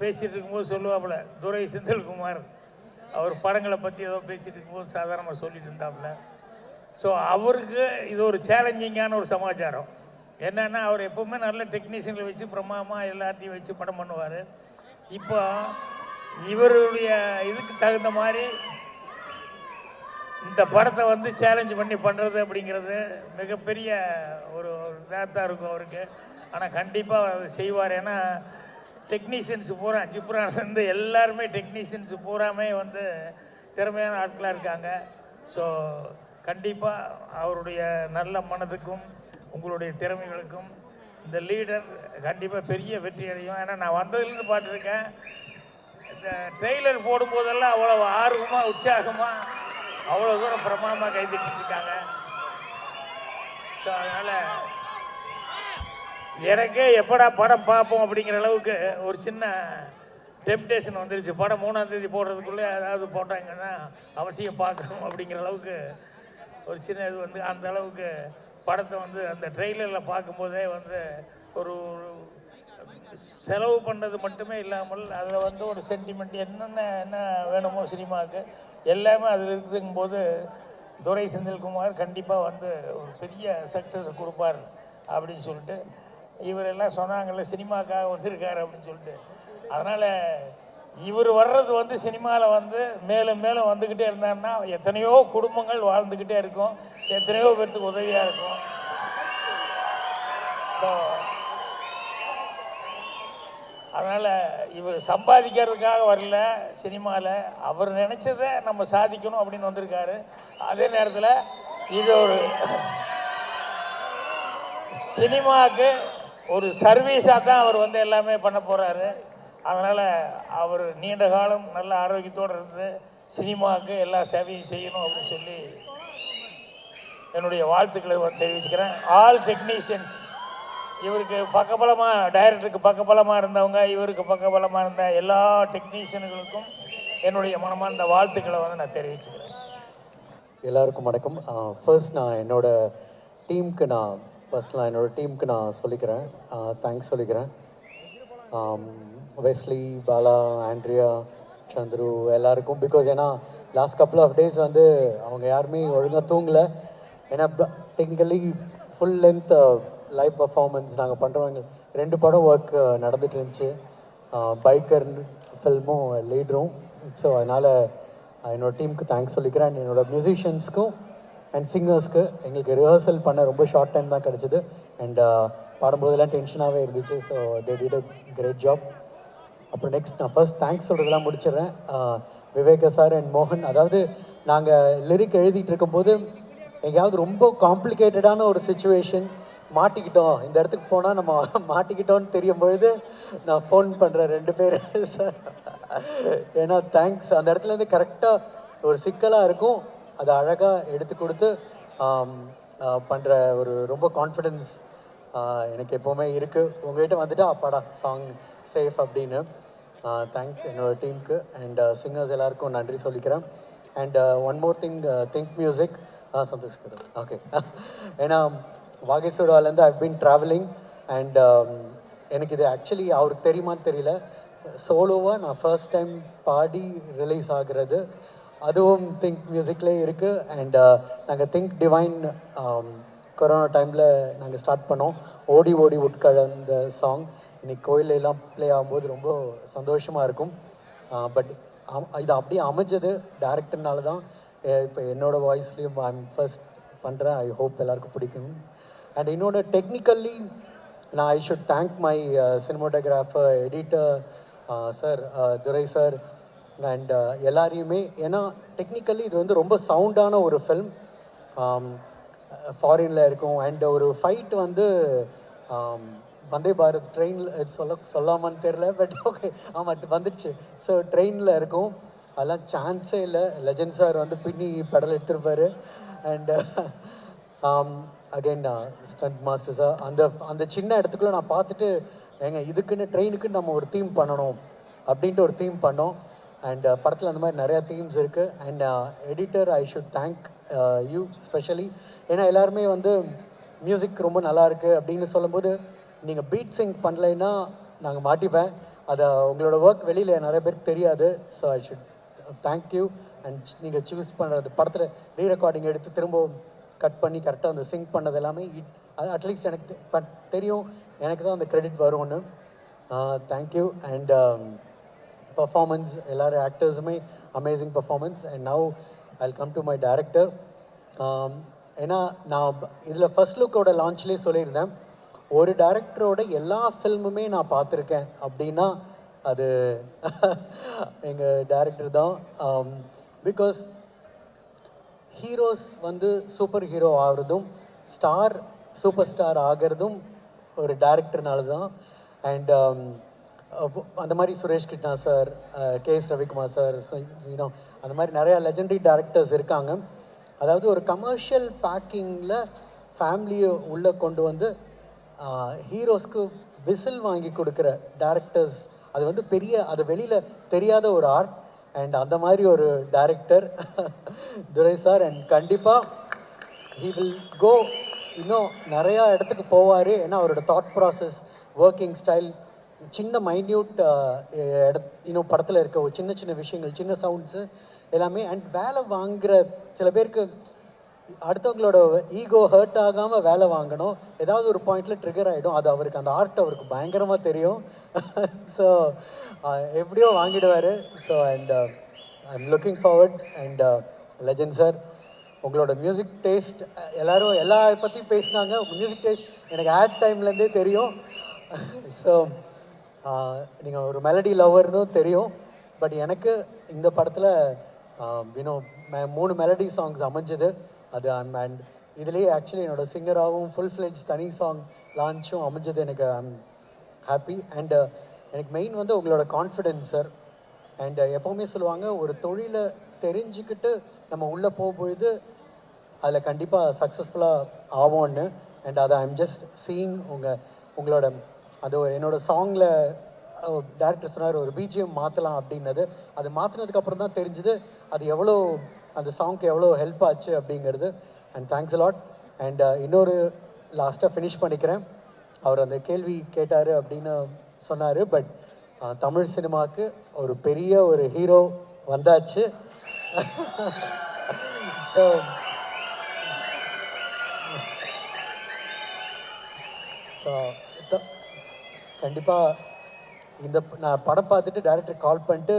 பேசிகிட்டு இருக்கும்போது சொல்லுவாப்புல, துரை செந்தில்குமார் அவர் படங்களை பற்றி ஏதோ பேசிகிட்டு இருக்கும்போது சாதாரணமாக சொல்லிட்டு இருந்தாப்புல. ஸோ அவருக்கு இது ஒரு சேலஞ்சிங்கான ஒரு சமாச்சாரம். என்னென்னா அவர் எப்போவுமே நல்ல டெக்னீஷியன்களை வச்சு பிரமாதமாக எல்லாத்தையும் வச்சு படம் பண்ணுவார். இப்போ இவருடைய இதுக்கு தகுந்த மாதிரி இந்த படத்தை வந்து சேலஞ்ச் பண்ணி பண்ணுறது அப்படிங்கிறது மிகப்பெரிய ஒரு இதாக தான் இருக்கும் அவருக்கு. ஆனால் கண்டிப்பாக அதை செய்வார். ஏன்னா டெக்னீஷியன்ஸு பூரா ஜிப்ரான்லேருந்து எல்லாருமே டெக்னீஷியன்ஸு பூராமே வந்து திறமையான ஆட்களாக இருக்காங்க. ஸோ கண்டிப்பாக அவருடைய நல்ல மனதுக்கும் உங்களுடைய திறமைகளுக்கும் இந்த லீடர் கண்டிப்பாக பெரிய வெற்றி அடையும். ஏன்னா நான் வந்ததுலேருந்து பார்த்துருக்கேன், இந்த ட்ரெய்லர் போடும்போதெல்லாம் அவ்வளோ ஆர்வமாக உற்சாகமாக அவ்வளோ தூரம் பிரமாதமாக கைதிட்டுருக்காங்க. ஸோ அதனால் எனக்கே எப்படா படம் பார்ப்போம் அப்படிங்கிற அளவுக்கு ஒரு சின்ன டெம்டேஷன் வந்துருச்சு. படம் 3ஆம் தேதி போடுறதுக்குள்ளே ஏதாவது போட்டாங்கன்னா அவசியம் பார்க்கணும் அப்படிங்கிற அளவுக்கு ஒரு சின்ன இது வந்து அந்த அளவுக்கு படத்தை வந்து அந்த ட்ரெய்லரில் பார்க்கும்போதே வந்து ஒரு செலவு பண்ணது மட்டுமே இல்லாமல் அதில் வந்து ஒரு சென்டிமெண்ட் என்ன வேணுமோ சினிமாவுக்கு எல்லாமே அதில் இருக்குதுங்கும்போது துரை செந்தில்குமார் கண்டிப்பாக வந்து ஒரு பெரிய சக்ஸஸ் கொடுப்பார் அப்படின்னு சொல்லிட்டு இவரெல்லாம் சொன்னாங்கல்ல சினிமாக்காக வந்திருக்காரு அப்படின்னு சொல்லிட்டு. அதனால் இவர் வர்றது வந்து சினிமாவில் வந்து மேலும் மேலும் வந்துக்கிட்டே இருந்தாருன்னா எத்தனையோ குடும்பங்கள் வாழ்ந்துக்கிட்டே இருக்கும், எத்தனையோ பேர்த்துக்கு உதவியாக இருக்கும். ஸோ அதனால் இவர் சம்பாதிக்கிறதுக்காக வரல சினிமாவில், அவர் நினச்சதை நம்ம சாதிக்கணும் அப்படின்னு வந்திருக்காரு. அதே நேரத்தில் இது ஒரு சினிமாவுக்கு ஒரு சர்வீஸாக தான் அவர் வந்து எல்லாமே பண்ண போகிறாரு. அதனால் அவர் நீண்ட காலம் நல்ல ஆரோக்கியத்தோடு இருந்து சினிமாவுக்கு எல்லா சேவையும் செய்யணும் அப்படின்னு சொல்லி என்னுடைய வாழ்த்துக்களை தெரிவிச்சுக்கிறேன். ஆல் டெக்னீஷியன்ஸ், இவருக்கு பக்கபலமாக, டைரக்டருக்கு பக்கபலமாக இருந்தவங்க, இவருக்கு பக்கபலமாக இருந்த எல்லா டெக்னீஷியன்களுக்கும் என்னுடைய மனமார்ந்த வாழ்த்துக்களை வந்து நான் தெரிவிச்சுக்கிறேன். எல்லாருக்கும் வணக்கம். ஃபர்ஸ்ட் நான் என்னோட டீமுக்கு நான் சொல்லிக்கிறேன், தேங்க்ஸ் சொல்லிக்கிறேன். வெஸ்லி, பாலா, ஆண்ட்ரியா, சந்துரு எல்லாருக்கும். பிகாஸ் ஏன்னா லாஸ்ட் கப்புள் ஆஃப் டேஸ் வந்து அவங்க யாருமே ஒழுங்காக தூங்கலை. ஏன்னா technically full length live performance நாங்கள் பண்ணுறவங்க 2 படம் ஒர்க் நடந்துட்டு இருந்துச்சு, பைக்கர் ஃபில்மும் லீடரும். ஸோ அதனால் என்னோடய டீமுக்கு தேங்க்ஸ் சொல்லிக்கிறேன். அண்ட் என்னோடய மியூசிஷியன்ஸ்க்கும் அண்ட் சிங்கர்ஸ்க்கு எங்களுக்கு ரிஹர்சல் பண்ண ரொம்ப ஷார்ட் டைம் தான் கிடச்சிது. அண்ட் பாடும்போதெல்லாம் டென்ஷனாகவே இருந்துச்சு. So they did a great job. அப்புறம் நெக்ஸ்ட் நான் ஃபர்ஸ்ட் தேங்க்ஸ் சொல்கிறதெல்லாம் முடிச்சிடுறேன். விவேகா சார் அண்ட் மோகன். அதாவது நாங்கள் லிரிக் எழுதிட்டு இருக்கும்போது எங்கேயாவது ரொம்ப காம்ப்ளிகேட்டடான ஒரு சுச்சுவேஷன், மாட்டிக்கிட்டோம், இந்த இடத்துக்கு போனால் நம்ம மாட்டிக்கிட்டோன்னு தெரியும் பொழுது நான் ஃபோன் பண்ணுறேன் 2 பேர் சார். ஏன்னா தேங்க்ஸ், அந்த இடத்துலேருந்து கரெக்டாக ஒரு சிக்கலாக இருக்கும், அதை அழகாக எடுத்து கொடுத்து பண்ணுற ஒரு ரொம்ப கான்ஃபிடென்ஸ் எனக்கு எப்போவுமே இருக்குது. உங்கள்கிட்ட வந்துட்டு அப்பாடா சாங் சேஃப் அப்படின்னு. தேங்க் என்னோடய டீமுக்கு அண்ட் சிங்கர்ஸ் எல்லாருக்கும் நன்றி சொல்லிக்கிறேன். And one more thing, think music Santhosh Karu. Okay, ஏன்னா வாகேஸ்வராலேருந்து ஐ பீன் ட்ராவலிங் அண்ட் எனக்கு இது ஆக்சுவலி அவருக்கு தெரியுமான்னு தெரியல, சோலோவாக நான் ஃபர்ஸ்ட் டைம் பாடி ரிலீஸ் ஆகிறது, அதுவும் திங்க் மியூசிக்லேயே இருக்குது. அண்ட் நாங்கள் திங்க் டிவைன் கொரோனா டைமில் நாங்கள் ஸ்டார்ட் பண்ணோம். ஓடி ஓடி உட்கழந்த சாங் இன்னைக்கு கோயிலெல்லாம் ப்ளே ஆகும்போது ரொம்ப சந்தோஷமாக இருக்கும். பட் இது அப்படியே அமைஞ்சது டேரக்டர்னால தான். இப்போ என்னோடய வாய்ஸ்லேயும் ஐம் ஃபர்ஸ்ட் பண்ணுறேன். ஐ ஹோப் எல்லாருக்கும் பிடிக்கும். அண்ட் இன்னொன்று டெக்னிக்கல்லி நான் I should thank my cinematographer, editor sir, Durai sir and எல்லாரையுமே. ஏன்னா டெக்னிக்கலி இது வந்து ரொம்ப சவுண்டான ஒரு ஃபில்ம், ஃபாரினில் இருக்கும். அண்ட் ஒரு ஃபைட் வந்து வந்தே பாரத் ட்ரெயினில் சொல்லாமான்னு தெரில, பட் ஓகே ஆமாம் வந்துடுச்சு. ஸோ ட்ரெயினில் இருக்கும், அதெல்லாம் சான்ஸே இல்லை. லெஜண்ட் சார் வந்து பின்னி பெடல் எடுத்துருப்பார். And again stunt master sir அந்த சின்ன இடத்துக்குள்ளே நான் பார்த்துட்டு இதுக்குன்னு ட்ரெயினுக்குன்னு நம்ம ஒரு தீம் பண்ணணும் அப்படின்ட்டு ஒரு தீம் பண்ணோம். அண்ட் படத்தில் அந்த மாதிரி நிறையா தீம்ஸ் இருக்குது. And editor I should thank you specially. ஏன்னா எல்லாருமே வந்து மியூசிக் ரொம்ப நல்லா இருக்குது அப்படின்னு சொல்லும்போது நீங்கள் பீட் சிங் பண்ணலைன்னா நாங்கள் மாட்டிப்பேன். அதை உங்களோட ஒர்க் வெளியில் நிறைய பேருக்கு தெரியாது. So I should thank you. And நீங்கள் சூஸ் பண்ணுறது படத்தில் ரீரெக்கார்டிங் எடுத்து திரும்ப கட் பண்ணி கரெக்டாக அந்த சிங் பண்ணது எல்லாமே அது அட்லீஸ்ட் எனக்கு தெரியும், எனக்கு தான் அந்த கிரெடிட் வரும்னு. தேங்க்யூ. அண்ட் பர்ஃபார்மன்ஸ் எல்லாரும் ஆக்டர்ஸுமே amazing performance. And now I come to my director. ஏன்னா நான் இதில் ஃபர்ஸ்ட் லுக்கோட லான்ச்லேயே சொல்லியிருந்தேன், ஒரு டைரக்டரோட எல்லா ஃபில்முமே நான் பார்த்துருக்கேன் அப்படின்னா அது எங்கள் டைரக்டர் தான். பிகாஸ் ஹீரோஸ் வந்து சூப்பர் ஹீரோ ஆகிறதும் ஸ்டார் சூப்பர் ஸ்டார் ஆகிறதும் ஒரு டைரக்டர்னால தான். அண்ட் அந்த மாதிரி Suresh Krishna sir, KS Ravikumar sir, அந்த மாதிரி நிறையா லெஜெண்டரி டைரக்டர்ஸ் இருக்காங்க. அதாவது ஒரு கமர்ஷியல் பேக்கிங்கில் ஃபேமிலியை உள்ளே கொண்டு வந்து ஹீரோஸ்க்கு விசில் வாங்கி கொடுக்குற டைரக்டர்ஸ், அது வந்து பெரிய, அது வெளியில் தெரியாத ஒரு ஆர்ட். அண்ட் அந்த மாதிரி ஒரு டைரக்டர் துரை சார். அண்ட் கண்டிப்பாக ஹீ வில் கோ, இன்னும் நிறையா இடத்துக்கு போவார். ஏன்னா அவரோட தாட் ப்ராசஸ், ஒர்க்கிங் ஸ்டைல், சின்ன மைன்யூட் இன்னும் படத்தில் இருக்க ஒரு சின்ன சின்ன விஷயங்கள், சின்ன சவுண்ட்ஸு எல்லாமே. அண்ட் வேலை வாங்குகிற சில பேருக்கு அடுத்தவங்களோட ஈகோ ஹர்ட் ஆகாமல் வேலை வாங்கணும். ஏதாவது ஒரு பாயிண்டில் ட்ரிகர் ஆகிடும். அது அவருக்கு அந்த ஆர்ட் அவருக்கு பயங்கரமாக தெரியும். ஸோ எப்படியோ வாங்கிடுவார். So and I'm looking forward. And legend sir, உங்களோட மியூசிக் டேஸ்ட் எல்லாரும் எல்லா பற்றியும் பேசினாங்க. உங்கள் மியூசிக் டேஸ்ட் எனக்கு ஆட் டைம்லேருந்தே தெரியும். ஸோ நீங்கள் ஒரு மெலடி லவர்னு தெரியும். பட் எனக்கு இந்த படத்தில் யூனோ 3 மெலடி சாங்ஸ் அமைஞ்சது. அது அண்ட் இதுலேயே ஆக்சுவலி என்னோடய சிங்கராகவும் ஃபுல் ஃப்ளெஜ் தனி சாங் லான்ச்சும் அமைஞ்சது. எனக்கு ஐம் ஹாப்பி. அண்டு எனக்கு மெயின் வந்து உங்களோட கான்ஃபிடென்ஸ் சார். அண்ட் எப்போவுமே சொல்லுவாங்க, ஒரு தொழிலை தெரிஞ்சுக்கிட்டு நம்ம உள்ளே போகும்போது அதில் கண்டிப்பாக சக்ஸஸ்ஃபுல்லாக ஆகும்னு. அண்ட் அதை ஐம் ஜஸ்ட் சீயிங் உங்களோட அது என்னோடய சாங்கில் டேரக்டர் சொன்னார் ஒரு பிஜிஎம் மாற்றலாம் அப்படின்னது. அது மாற்றினதுக்கப்புறம் தான் தெரிஞ்சுது அது எவ்வளோ அந்த சாங்க்கு எவ்வளோ ஹெல்ப் ஆச்சு அப்படிங்கிறது. And thanks a lot. அண்ட் இன்னொரு லாஸ்ட்டாக ஃபினிஷ் பண்ணிக்கிறேன். அவர் அந்த கேள்வி கேட்டார் அப்படின்னு சொன்னார். பட் தமிழ் சினிமாவுக்கு ஒரு பெரிய ஒரு ஹீரோ வந்தாச்சு. ஸோ கண்டிப்பாக இந்த நான் படம் பார்த்துட்டு டைரக்டர் கால் பண்ணிட்டு,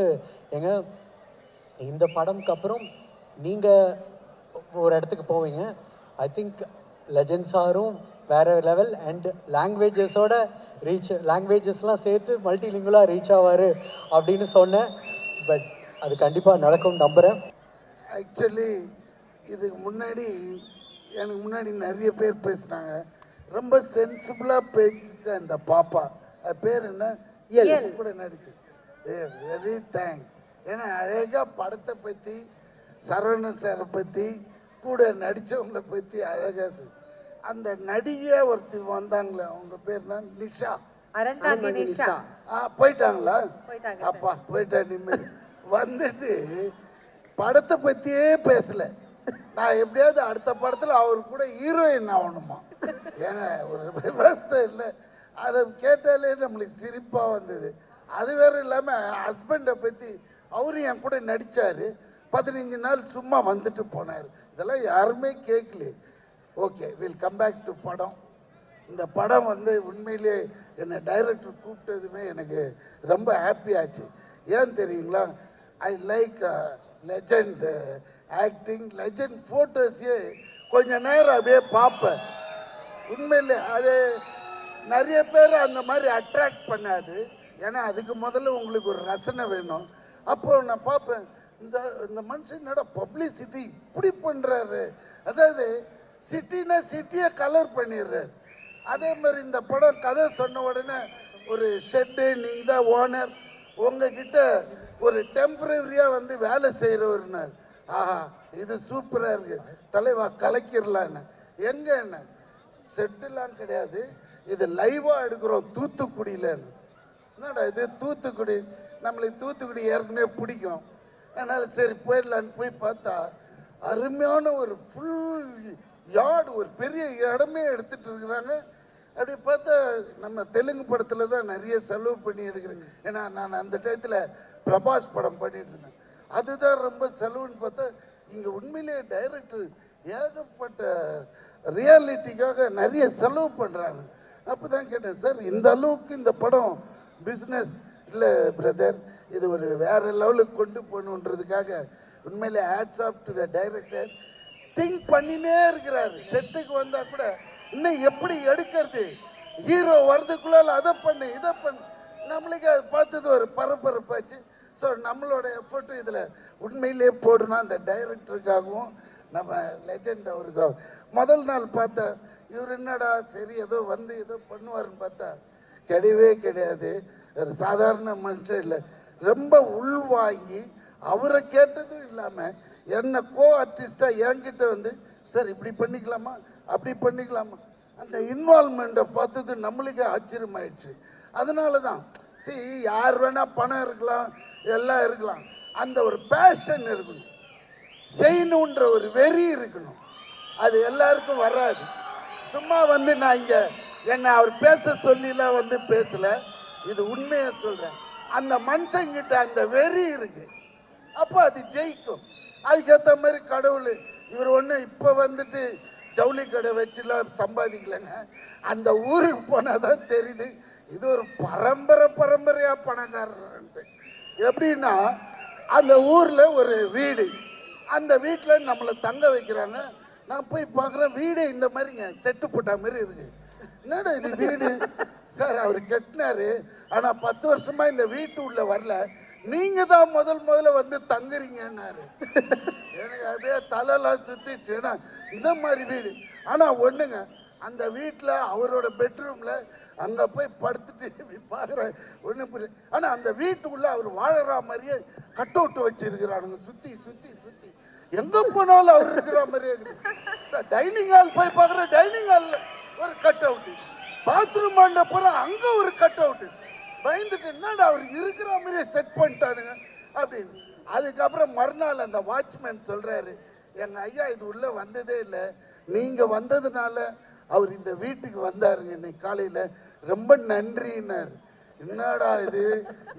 ஏங்க இந்த படம்க்கு அப்புறம் நீங்கள் ஒரு இடத்துக்கு போவீங்க, ஐ திங்க் லெஜண்ட் சாரும் வேறு லெவல் அண்ட் லாங்குவேஜஸோட லாங்குவேஜஸ்லாம் சேர்த்து மல்டிலிங்குவலாக ரீச் ஆவார் அப்படின்னு சொன்னேன். பட் அது கண்டிப்பாக நடக்கும்னு நம்புகிறேன். ஆக்சுவலி இதுக்கு முன்னாடி எனக்கு முன்னாடி நிறைய பேர் பேசுனாங்க. ரொம்ப சென்சிபிளாக பேசிட்ட இந்த பாப்பா, அது பேர் என்ன, கூட நடிச்சு, வெரி தேங்க்ஸ். ஏன்னா அழகாக படத்தை பற்றி, சரவணன் சாரை பற்றி, கூட நடித்தவங்களை பற்றி அழகாக அந்த நடிகை ஒருத்தி வந்தாங்களே, அவங்க பேர்னா நிஷா, போயிட்டாங்களா? அப்பா போயிட்டா நிம்மதி. வந்துட்டு படத்தை பற்றியே பேசலை. நான் எப்படியாவது அடுத்த படத்தில் அவர் கூட ஹீரோயின் ஆகணுமா? ஏங்க ஒரு விவசாய இல்லை. அதை கேட்டாலே நம்மளுக்கு சிரிப்பாக வந்தது. அது வேறு இல்லாமல் ஹஸ்பண்டை பற்றி அவரும் என் கூட நடித்தார். 15 நாள் சும்மா வந்துட்டு போனார். இதெல்லாம் யாருமே கேட்கல. Okay, will come back to படம். இந்த படம் வந்து உண்மையிலே என்னை டைரக்டர் கூப்பிட்டதுமே எனக்கு ரொம்ப ஹாப்பி ஆச்சு. ஏன் தெரியுங்களா? I like legend acting, legend ஃபோட்டோஸே கொஞ்ச நேரம் அப்படியே பார்ப்பேன். உண்மையிலே அது நிறைய பேர் அந்த மாதிரி அட்ராக்ட் பண்ணாது. ஏன்னா அதுக்கு முதல்ல உங்களுக்கு ஒரு ரசனை வேணும். அப்போ நான் பார்ப்பேன், இந்த மனுஷன் என்னடா பப்ளிசிட்டி இப்படி பண்ணுறாரு. அதாவது சிட்டினா சிட்டியை கலர் பண்ணிடுறாரு. அதே மாதிரி இந்த படம் கதை சொன்ன உடனே ஒரு ஷெட்டு, நீங்கள் தான் ஓனர், உங்ககிட்ட ஒரு டெம்பரரியாக வந்து வேலை செய்கிறவர்னார். ஆஹா, இது சூப்பராக இருக்குது தலைவா, கலக்கிடலான்னு. எங்கே என்ன செட்டுலாம் கிடையாது, இது லைவாக எடுக்கிறோம் தூத்துக்குடியிலன்னு. என்னடா இது தூத்துக்குடி, நம்மளுக்கு தூத்துக்குடி ஏற்கனவே பிடிக்கும், அதனால் சரி போயிடலான்னு போய் பார்த்தா அருமையான ஒரு ஃபுல் யார்டு, ஒரு பெரிய இடமே எடுத்துகிட்டு இருக்கிறாங்க. அப்படி பார்த்தா நம்ம தெலுங்கு படத்தில் தான் நிறைய செலவு பண்ணி எடுக்கிறேன். ஏன்னா நான் அந்த டயத்தில் பிரபாஸ் படம் பண்ணிட்டு இருந்தேன், அதுதான் ரொம்ப செலவுன்னு பார்த்தா இங்கே உண்மையிலேயே டைரக்டர் ஏகப்பட்ட ரியாலிட்டிக்காக நிறைய செலவு பண்ணுறாங்க. அப்போ தான் கேட்டேன், சார் இந்த அளவுக்கு இந்த படம் பிஸ்னஸ் இல்லை பிரதர், இது ஒரு வேறு லெவலுக்கு கொண்டு போகணுன்றதுக்காக உண்மையிலே hats off to the director. Think பண்ணினே இருக்கிறாரு. செட்டுக்கு வந்தால் கூட இன்னும் எப்படி எடுக்கிறது, ஹீரோ வர்றதுக்குள்ளால அதை பண்ணு இதை பண்ணு. நம்மளுக்கு அதை பார்த்தது ஒரு பரபரப்பாச்சு. ஸோ நம்மளோட எஃபர்ட்டும் இதில் உண்மையிலே போடணும். அந்த டைரக்டருக்காகவும் நம்ம லெஜண்ட் அவருக்காகவும். முதல் நாள் பார்த்தா இவர் என்னடா சரி ஏதோ வந்து ஏதோ பண்ணுவார்னு பார்த்தா கிடையவே கிடையாது. ஒரு சாதாரண மனுஷன் இல்லை, ரொம்ப உள்வாங்கி அவரை கேட்டதும் இல்லாமல் என்ன கோ ஆர்டிஸ்டாக என்கிட்ட வந்து சார் இப்படி பண்ணிக்கலாமா அப்படி பண்ணிக்கலாமா, அந்த இன்வால்மெண்ட்டை பார்த்தது நம்மளுக்கே ஆச்சரியமாயிடுச்சு. அதனால தான் யார் வேணால் பணம் இருக்கலாம் எல்லாம் இருக்கலாம், அந்த ஒரு பேஷன் இருக்கணும், செய்யணுன்ற ஒரு வெறி இருக்கணும். அது எல்லாருக்கும் வராது. சும்மா வந்து நான் இங்கே என்னை அவர் பேச சொல்லிலாம் வந்து பேசலை, இது உண்மையை சொல்கிறேன். அந்த மனுஷங்கிட்ட அந்த வெறி இருக்கு, அப்போ அது ஜெயிக்கும். அதுக்கேற்ற மாதிரி கடவுள் இவர் ஒன்று இப்போ வந்துட்டு ஜவுளி கடை வச்சுலாம் சம்பாதிக்கலைங்க. அந்த ஊருக்கு போனால் தான் தெரியுது இது ஒரு பரம்பரையாக பணக்காரன்ட்டு. எப்படின்னா அந்த ஊரில் ஒரு வீடு, அந்த வீட்டில் நம்மளை தங்க வைக்கிறாங்க. நான் போய் பார்க்குறேன், வீடு இந்த மாதிரிங்க செட்டு போட்ட மாதிரி இருக்கு. என்னடா இது வீடு சார்? அவர் கட்டினாரு, ஆனால் 10 வருஷமாக இந்த வீட்டு உள்ள வரல, நீங்கள் தான் முதல்ல வந்து தங்குறீங்கன்னாரு. எனக்கு அப்படியே தலையெல்லாம் சுற்றிட்டு, ஏன்னா இந்த மாதிரி வீடு. ஆனால் ஒன்றுங்க, அந்த வீட்டில் அவரோட பெட்ரூமில் அங்கே போய் படுத்துட்டு இப்படி பார்க்குறேன், ஒன்றும் புரியுது. ஆனால் அந்த வீட்டுக்குள்ளே அவர் வாழற மாதிரியே கட் அவுட் வச்சுருக்கிறானுங்க, சுற்றி சுற்றி சுற்றி. எங்கே போனாலும் அவர் இருக்கிற மாதிரியே இருக்குது. டைனிங் ஹால் போய் பார்க்குறேன், டைனிங் ஹாலில் ஒரு கட் அவுட்டு, பாத்ரூம் ஆண்ட போகிறேன் அங்கே ஒரு கட் அவுட்டு. பயந்துட்டு என்னடா அவர் இருக்கிற மாதிரியே செட் பண்ணிட்டானுங்க அப்படின்னு. அதுக்கப்புறம் மறுநாள் அந்த வாட்ச்மேன் சொல்கிறாரு, எங்கள் ஐயா இது உள்ளே வந்ததே இல்லை, நீங்கள் வந்ததுனால அவர் இந்த வீட்டுக்கு வந்தாருங்க இன்னைக்கு காலையில், ரொம்ப நன்றின்னாரு. என்னடா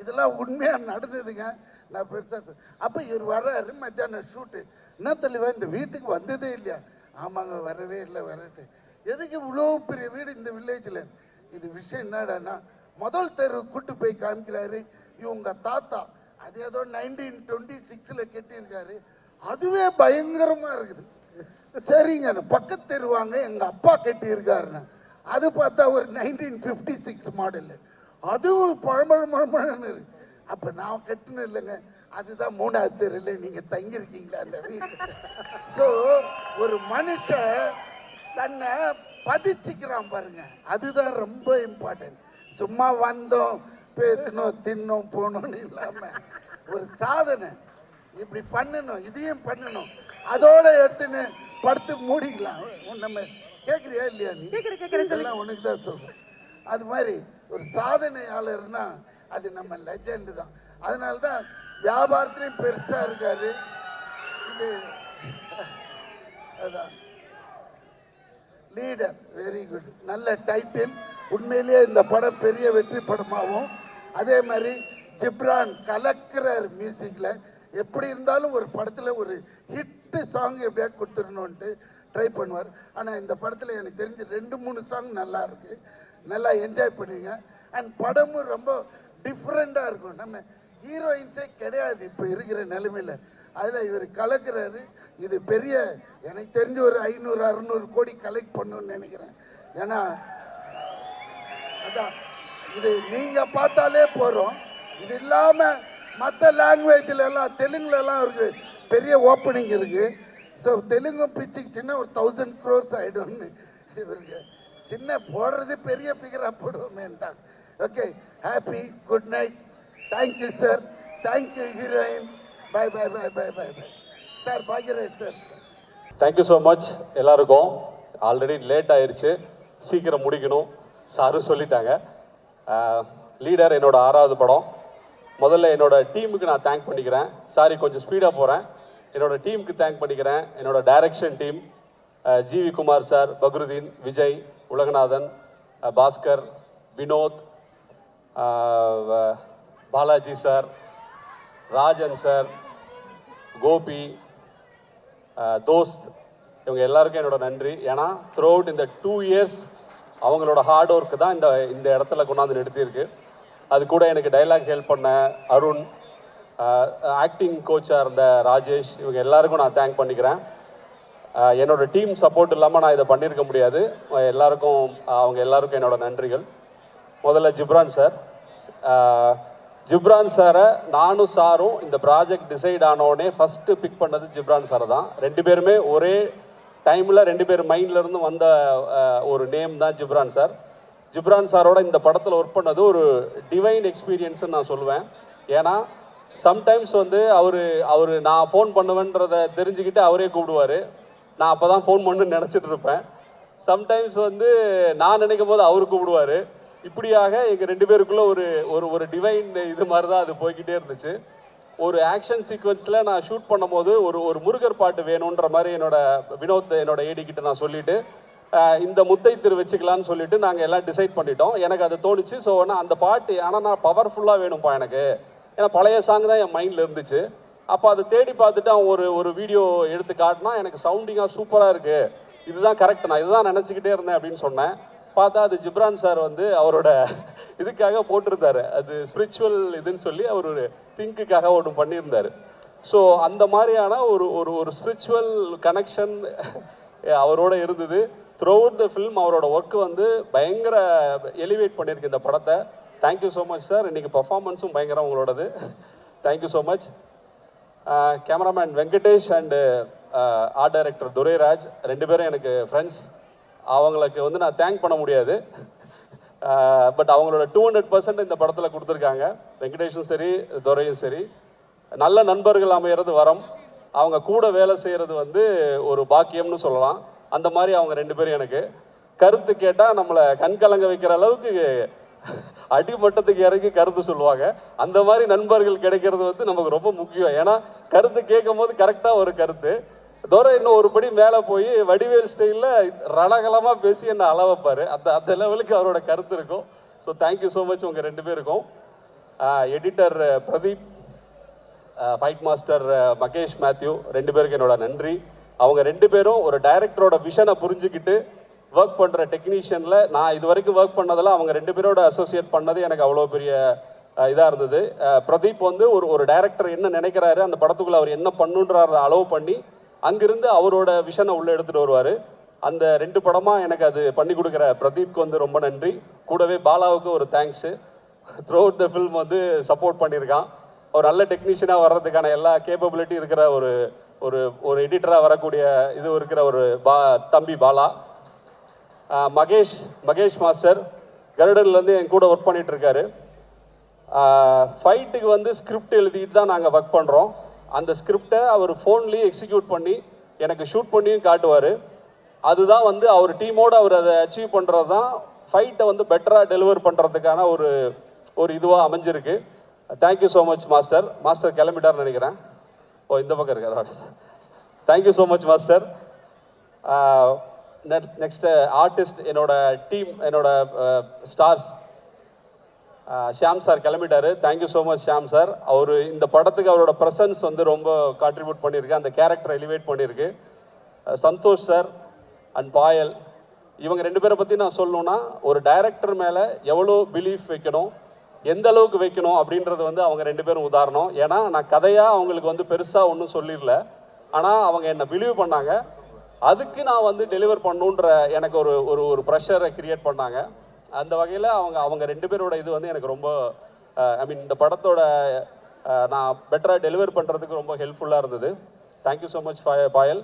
இதெல்லாம் உண்மையாக நடந்ததுங்க. நான் பெருசாக அப்போ இவர் வர்றாரு, மத்தியானம் ஷூட்டு. என்ன தெளிவா இந்த வீட்டுக்கு வந்ததே இல்லையா? ஆமாங்க வரவே இல்லை, வரட்டு. எதுக்கு இவ்வளோ பெரிய வீடு இந்த வில்லேஜில்? இது விஷயம் என்னடான்னா, முதல் தெரு கூட்டு போய் காமிக்கிறாரு, இவங்க தாத்தா அது ஏதோ 1926 கட்டியிருக்காரு, அதுவே பயங்கரமாக இருக்குது. சரிங்க, பக்கத்து தெருவாங்க எங்கள் அப்பா கட்டியிருக்காருண்ணா, அது பார்த்தா ஒரு 1956 மாடலு, அதுவும் பழமழன்னு இருக்கு. அப்போ நான் கட்டின இல்லைங்க, அதுதான் 3வது தெருவில் நீங்கள் தங்கியிருக்கீங்களா அந்த வீடு. ஸோ ஒரு மனுஷன் தன்னை பதிச்சுக்கிறான் பாருங்க, அதுதான் ரொம்ப இம்பார்ட்டன்ட். சும்மா வந்தோம் பேசணும் தின்னோம் போனோன்னு இல்லாமல் ஒரு சாதனை இப்படி பண்ணணும், இதையும் பண்ணணும், அதோட எடுத்துன்னு படுத்து மூடிக்கலாம். நம்ம கேட்குறியா இல்லையா? நீ எல்லாம் உனக்கு தான் சொல்கிறேன். அது மாதிரி ஒரு சாதனையாளர்னா அது நம்ம லெஜெண்டு தான். அதனால தான் வியாபாரத்துலேயும் பெருசாக இருக்காரு. இது அதான் லீடர், வெரி குட், நல்ல டைட்டில். உண்மையிலேயே இந்த படம் பெரிய வெற்றி படமாகவும், அதே மாதிரி ஜிப்ரான் கலக்கிறார் மியூசிக்கில். எப்படி இருந்தாலும் ஒரு படத்தில் ஒரு ஹிட்டு சாங் எப்படியா கொடுத்துடணுன்ட்டு ட்ரை பண்ணுவார். ஆனால் இந்த படத்தில் எனக்கு தெரிஞ்சு 2-3 சாங் நல்லா இருக்கு, நல்லா என்ஜாய் பண்ணுவீங்க. அண்ட் படமும் ரொம்ப டிஃப்ரெண்ட்டாக இருக்கும். நம்ம ஹீரோயின்ஸே கிடையாது இப்போ இருக்கிற நிலைமையில், அதில் இவர் கலக்கிறாரு. இது பெரிய, எனக்கு தெரிஞ்சு ஒரு 500-600 கோடி கலெக்ட் பண்ணணும்னு நினைக்கிறேன். ஏன்னா அதான் இது நீங்கள் பார்த்தாலே போகிறோம். இது இல்லாமல் மற்ற லாங்குவேஜில் எல்லாம், தெலுங்குலலாம் இருக்குது, பெரிய ஓப்பனிங் இருக்குது. ஸோ தெலுங்கும் பிச்சுக்குச்சுன்னா ஒரு 1000 crores ஆகிடும்னு இவருக்கு சின்ன போடுறது பெரிய ஃபிகராக போடுவோமேன்ட்டான். Okay, happy good night, thank you sir, thank you heroine, bye bye bye bye bye bye sir, Bhagyaraj sir. Thank you so much எல்லாருக்கும். ஆல்ரெடி லேட் ஆயிடுச்சு, சீக்கிரம் முடிக்கணும் சாரும் சொல்லிட்டாங்க. லீடர் என்னோட 6வது படம். முதல்ல என்னோட டீமுக்கு நான் தேங்க் பண்ணிக்கிறேன். சாரி கொஞ்சம் ஸ்பீடாக போகிறேன். என்னோட டீமுக்கு தேங்க் பண்ணிக்கிறேன். என்னோட direction team, GV Kumar sir, Bakrudeen, Vijay, Ulaganathan, Bhaskar, Vinod, Balaji sir, Rajan sir, Gopi, தோஸ்த், இவங்க எல்லாருக்கும் என்னோட நன்றி. ஏன்னா த்ரூ அவுட் இந்த 2 years அவங்களோட ஹார்ட் ஒர்க்கு தான் இந்த இடத்துல கொண்டாந்து நிறுத்தியிருக்கு. அது கூட எனக்கு டைலாக் ஹெல்ப் பண்ண அருண், ஆக்டிங் கோச்சாக இருந்த ராஜேஷ், இவங்க எல்லாருக்கும் நான் தேங்க் பண்ணிக்கிறேன். என்னோட டீம் சப்போர்ட் இல்லாமல் நான் இதை பண்ணியிருக்க முடியாது. எல்லாருக்கும் அவங்க எல்லாருக்கும் என்னோட நன்றிகள். முதல்ல ஜிப்ரான் சார். ஜிப்ரான் சாரை நானும் சாரும் இந்த ப்ராஜெக்ட் டிசைட் ஆனோடனே ஃபஸ்ட்டு பிக் பண்ணது ஜிப்ரான் சாரை தான். 2 பேருமே ஒரே டைமில் 2 பேர் மைண்ட்லேருந்து வந்த ஒரு நேம் தான் ஜிப்ரான் சார். ஜிப்ரான் சாரோட இந்த படத்தில் ஒர்க் பண்ணது ஒரு டிவைன் எக்ஸ்பீரியன்ஸ்ன்னு நான் சொல்லுவேன். ஏன்னா சம்டைம்ஸ் வந்து அவர் நான் ஃபோன் பண்ணுவேன்றதை தெரிஞ்சுக்கிட்டு அவரே கூப்பிடுவார். நான் அப்போ தான் ஃபோன் பண்ணுன்னு நினச்சிட்டு இருப்பேன். சம்டைம்ஸ் வந்து நான் நினைக்கும் போது அவர் கூப்பிடுவார். இப்படியாக எங்கள் 2 பேருக்குள்ளே ஒரு டிவைன் இது மாதிரி தான் அது போய்கிட்டே இருந்துச்சு. ஒரு ஆக்ஷன் சீக்வன்ஸில் நான் ஷூட் பண்ணும் போது ஒரு முருகர் பாட்டு வேணுன்ற மாதிரி வினோத் என்னோட ஏடிக்கிட்ட நான் சொல்லிவிட்டு இந்த முத்தை திரு வச்சுக்கலான்னு சொல்லிட்டு நாங்கள் எல்லாம் டிசைட் பண்ணிட்டோம். எனக்கு அது தோணுச்சு. ஸோ ஆனால் அந்த பாட்டு ஆனால் நான் பவர்ஃபுல்லாக வேணும்ப்பா எனக்கு, ஏன்னா பழைய சாங் தான் என் மைண்டில் இருந்துச்சு. அப்போ அதை தேடி பார்த்துட்டு அவன் ஒரு வீடியோ எடுத்து காட்டினா எனக்கு சவுண்டிங்காக சூப்பராக இருக்குது, இதுதான் கரெக்ட், நான் இதுதான் நினச்சிக்கிட்டே இருந்தேன் அப்படின்னு சொன்னேன். பார்த்தா அது ஜிப்ரான் சார் வந்து அவரோட இதுக்காக போட்டிருந்தாரு, அது ஸ்பிரிச்சுவல் இதுன்னு சொல்லி அவர் ஒரு திங்க்குக்காக ஒன்று பண்ணியிருந்தார். ஸோ அந்த மாதிரியான ஒரு ஸ்பிரிச்சுவல் கனெக்ஷன் அவரோட இருந்தது. த்ரூ அவுட் த ஃபில்ம் அவரோட ஒர்க்கு வந்து பயங்கர எலிவேட் பண்ணியிருக்கு இந்த படத்தை. Thank you so much sir. இன்றைக்கி பர்ஃபார்மன்ஸும் பயங்கரம் உங்களோடது. Thank you so much. Cameraman Venkatesh and art director Durairaj 2 பேரும் எனக்கு ஃப்ரெண்ட்ஸ். அவங்களுக்கு வந்து நான் தேங்க் பண்ண முடியாது, பட் அவங்களோட 200% இந்த படத்தில் கொடுத்துருக்காங்க. வெங்கடேஷும் சரி துரையும் சரி நல்ல நண்பர்கள் அமையிறது வரம், அவங்க கூட வேலை செய்கிறது வந்து ஒரு பாக்கியம்னு சொல்லலாம். அந்த மாதிரி அவங்க 2 பேரும் எனக்கு கருத்து கேட்டால் நம்மளை கண்கலங்க வைக்கிற அளவுக்கு அடிமட்டத்துக்கு இறங்கி கருத்து சொல்லுவாங்க. அந்த மாதிரி நண்பர்கள் கிடைக்கிறது வந்து நமக்கு ரொம்ப முக்கியம். ஏன்னா கருத்து கேட்கும் போது கரெக்டாக ஒரு கருத்து. துரை இன்னும் ஒரு படி மேலே போய் வடிவேல் ஸ்டைலில் ரணகலமாக பேசி என்னை அளவைப்பார். அந்த லெவலுக்கு அவரோட கருத்து இருக்கும். ஸோ தேங்க்யூ ஸோ மச் உங்கள் 2 பேருக்கும். Editor Pradeep, fight master Mahesh Mathew 2 பேருக்கு என்னோட நன்றி. அவங்க 2 பேரும் ஒரு டைரக்டரோட விஷனை புரிஞ்சுக்கிட்டு ஒர்க் பண்ணுற டெக்னீஷியனில் நான் இது வரைக்கும் ஒர்க் பண்ணதில் அவங்க 2 பேரோட அசோசியேட் பண்ணது எனக்கு அவ்வளோ பெரிய இதாக இருந்தது. பிரதீப் வந்து ஒரு டைரக்டர் என்ன நினைக்கிறாரு, அந்த படத்துக்குள்ளே அவர் என்ன பண்ணுன்றத அலோவ் பண்ணி அங்கிருந்து அவரோட விஷனை உள்ளே எடுத்துகிட்டு வருவார். அந்த 2 படமாக எனக்கு அது பண்ணி கொடுக்குற பிரதீப்க்கு வந்து ரொம்ப நன்றி. கூடவே பாலாவுக்கு ஒரு thanks. Through out the film வந்து சப்போர்ட் பண்ணியிருக்கான். ஒரு நல்ல டெக்னீஷியனாக வர்றதுக்கான எல்லா கேப்பபிலிட்டி இருக்கிற ஒரு எடிட்டராக வரக்கூடிய இது இருக்கிற ஒரு தம்பி பாலா. மகேஷ் மாஸ்டர் கருடன்லேருந்து என் கூட ஒர்க் பண்ணிட்டு இருக்காரு. ஃபைட்டுக்கு வந்து ஸ்கிரிப்ட் எழுதிட்டு தான் நாங்கள் ஒர்க் பண்ணுறோம். அந்த ஸ்கிரிப்டை அவர் ஃபோன்லேயே எக்ஸிக்யூட் பண்ணி எனக்கு ஷூட் பண்ணியும் காட்டுவார். அதுதான் வந்து அவர் டீமோடு அவர் அதை அச்சீவ் பண்ணுறது தான் ஃபைட்டை வந்து பெட்டராக டெலிவர் பண்ணுறதுக்கான ஒரு இதுவாக அமைஞ்சிருக்கு. Thank you so much master. Master கிளம்பிட்டார்னு நினைக்கிறேன். ஓ இந்த பக்கம் இருக்கார். Thank you so much master. Next artist என்னோட டீம், என்னோட ஸ்டார்ஸ். ஷியாம் சார் கிளம்பிட்டாரு. Thank you so much Shyam sir. அவர் இந்த படத்துக்கு அவரோட ப்ரெசன்ஸ் வந்து ரொம்ப கான்ட்ரிபியூட் பண்ணியிருக்கு, அந்த கேரக்டரை எலிவேட் பண்ணியிருக்கு. சந்தோஷ் சார் அண்ட் பாயல், இவங்க 2 பேரை பற்றி நான் சொல்லணுன்னா ஒரு டைரக்டர் மேலே எவ்வளோ பிலீஃப் வைக்கணும், எந்த அளவுக்கு வைக்கணும் அப்படின்றது வந்து அவங்க 2 பேரும் உதாரணம். ஏன்னா நான் கதையாக அவங்களுக்கு வந்து பெருசாக ஒன்றும் சொல்லிடல, ஆனால் அவங்க என்னை பிலீவ் பண்ணாங்க. அதுக்கு நான் வந்து டெலிவர் பண்ணுன்ற எனக்கு ஒரு ப்ரெஷரை கிரியேட் பண்ணாங்க. அந்த வகையில் அவங்க 2 பேரோட இது வந்து எனக்கு ரொம்ப இந்த படத்தோட நான் பெட்டராக டெலிவர் பண்ணுறதுக்கு ரொம்ப ஹெல்ப்ஃபுல்லாக இருந்தது. Thank you so much Payal.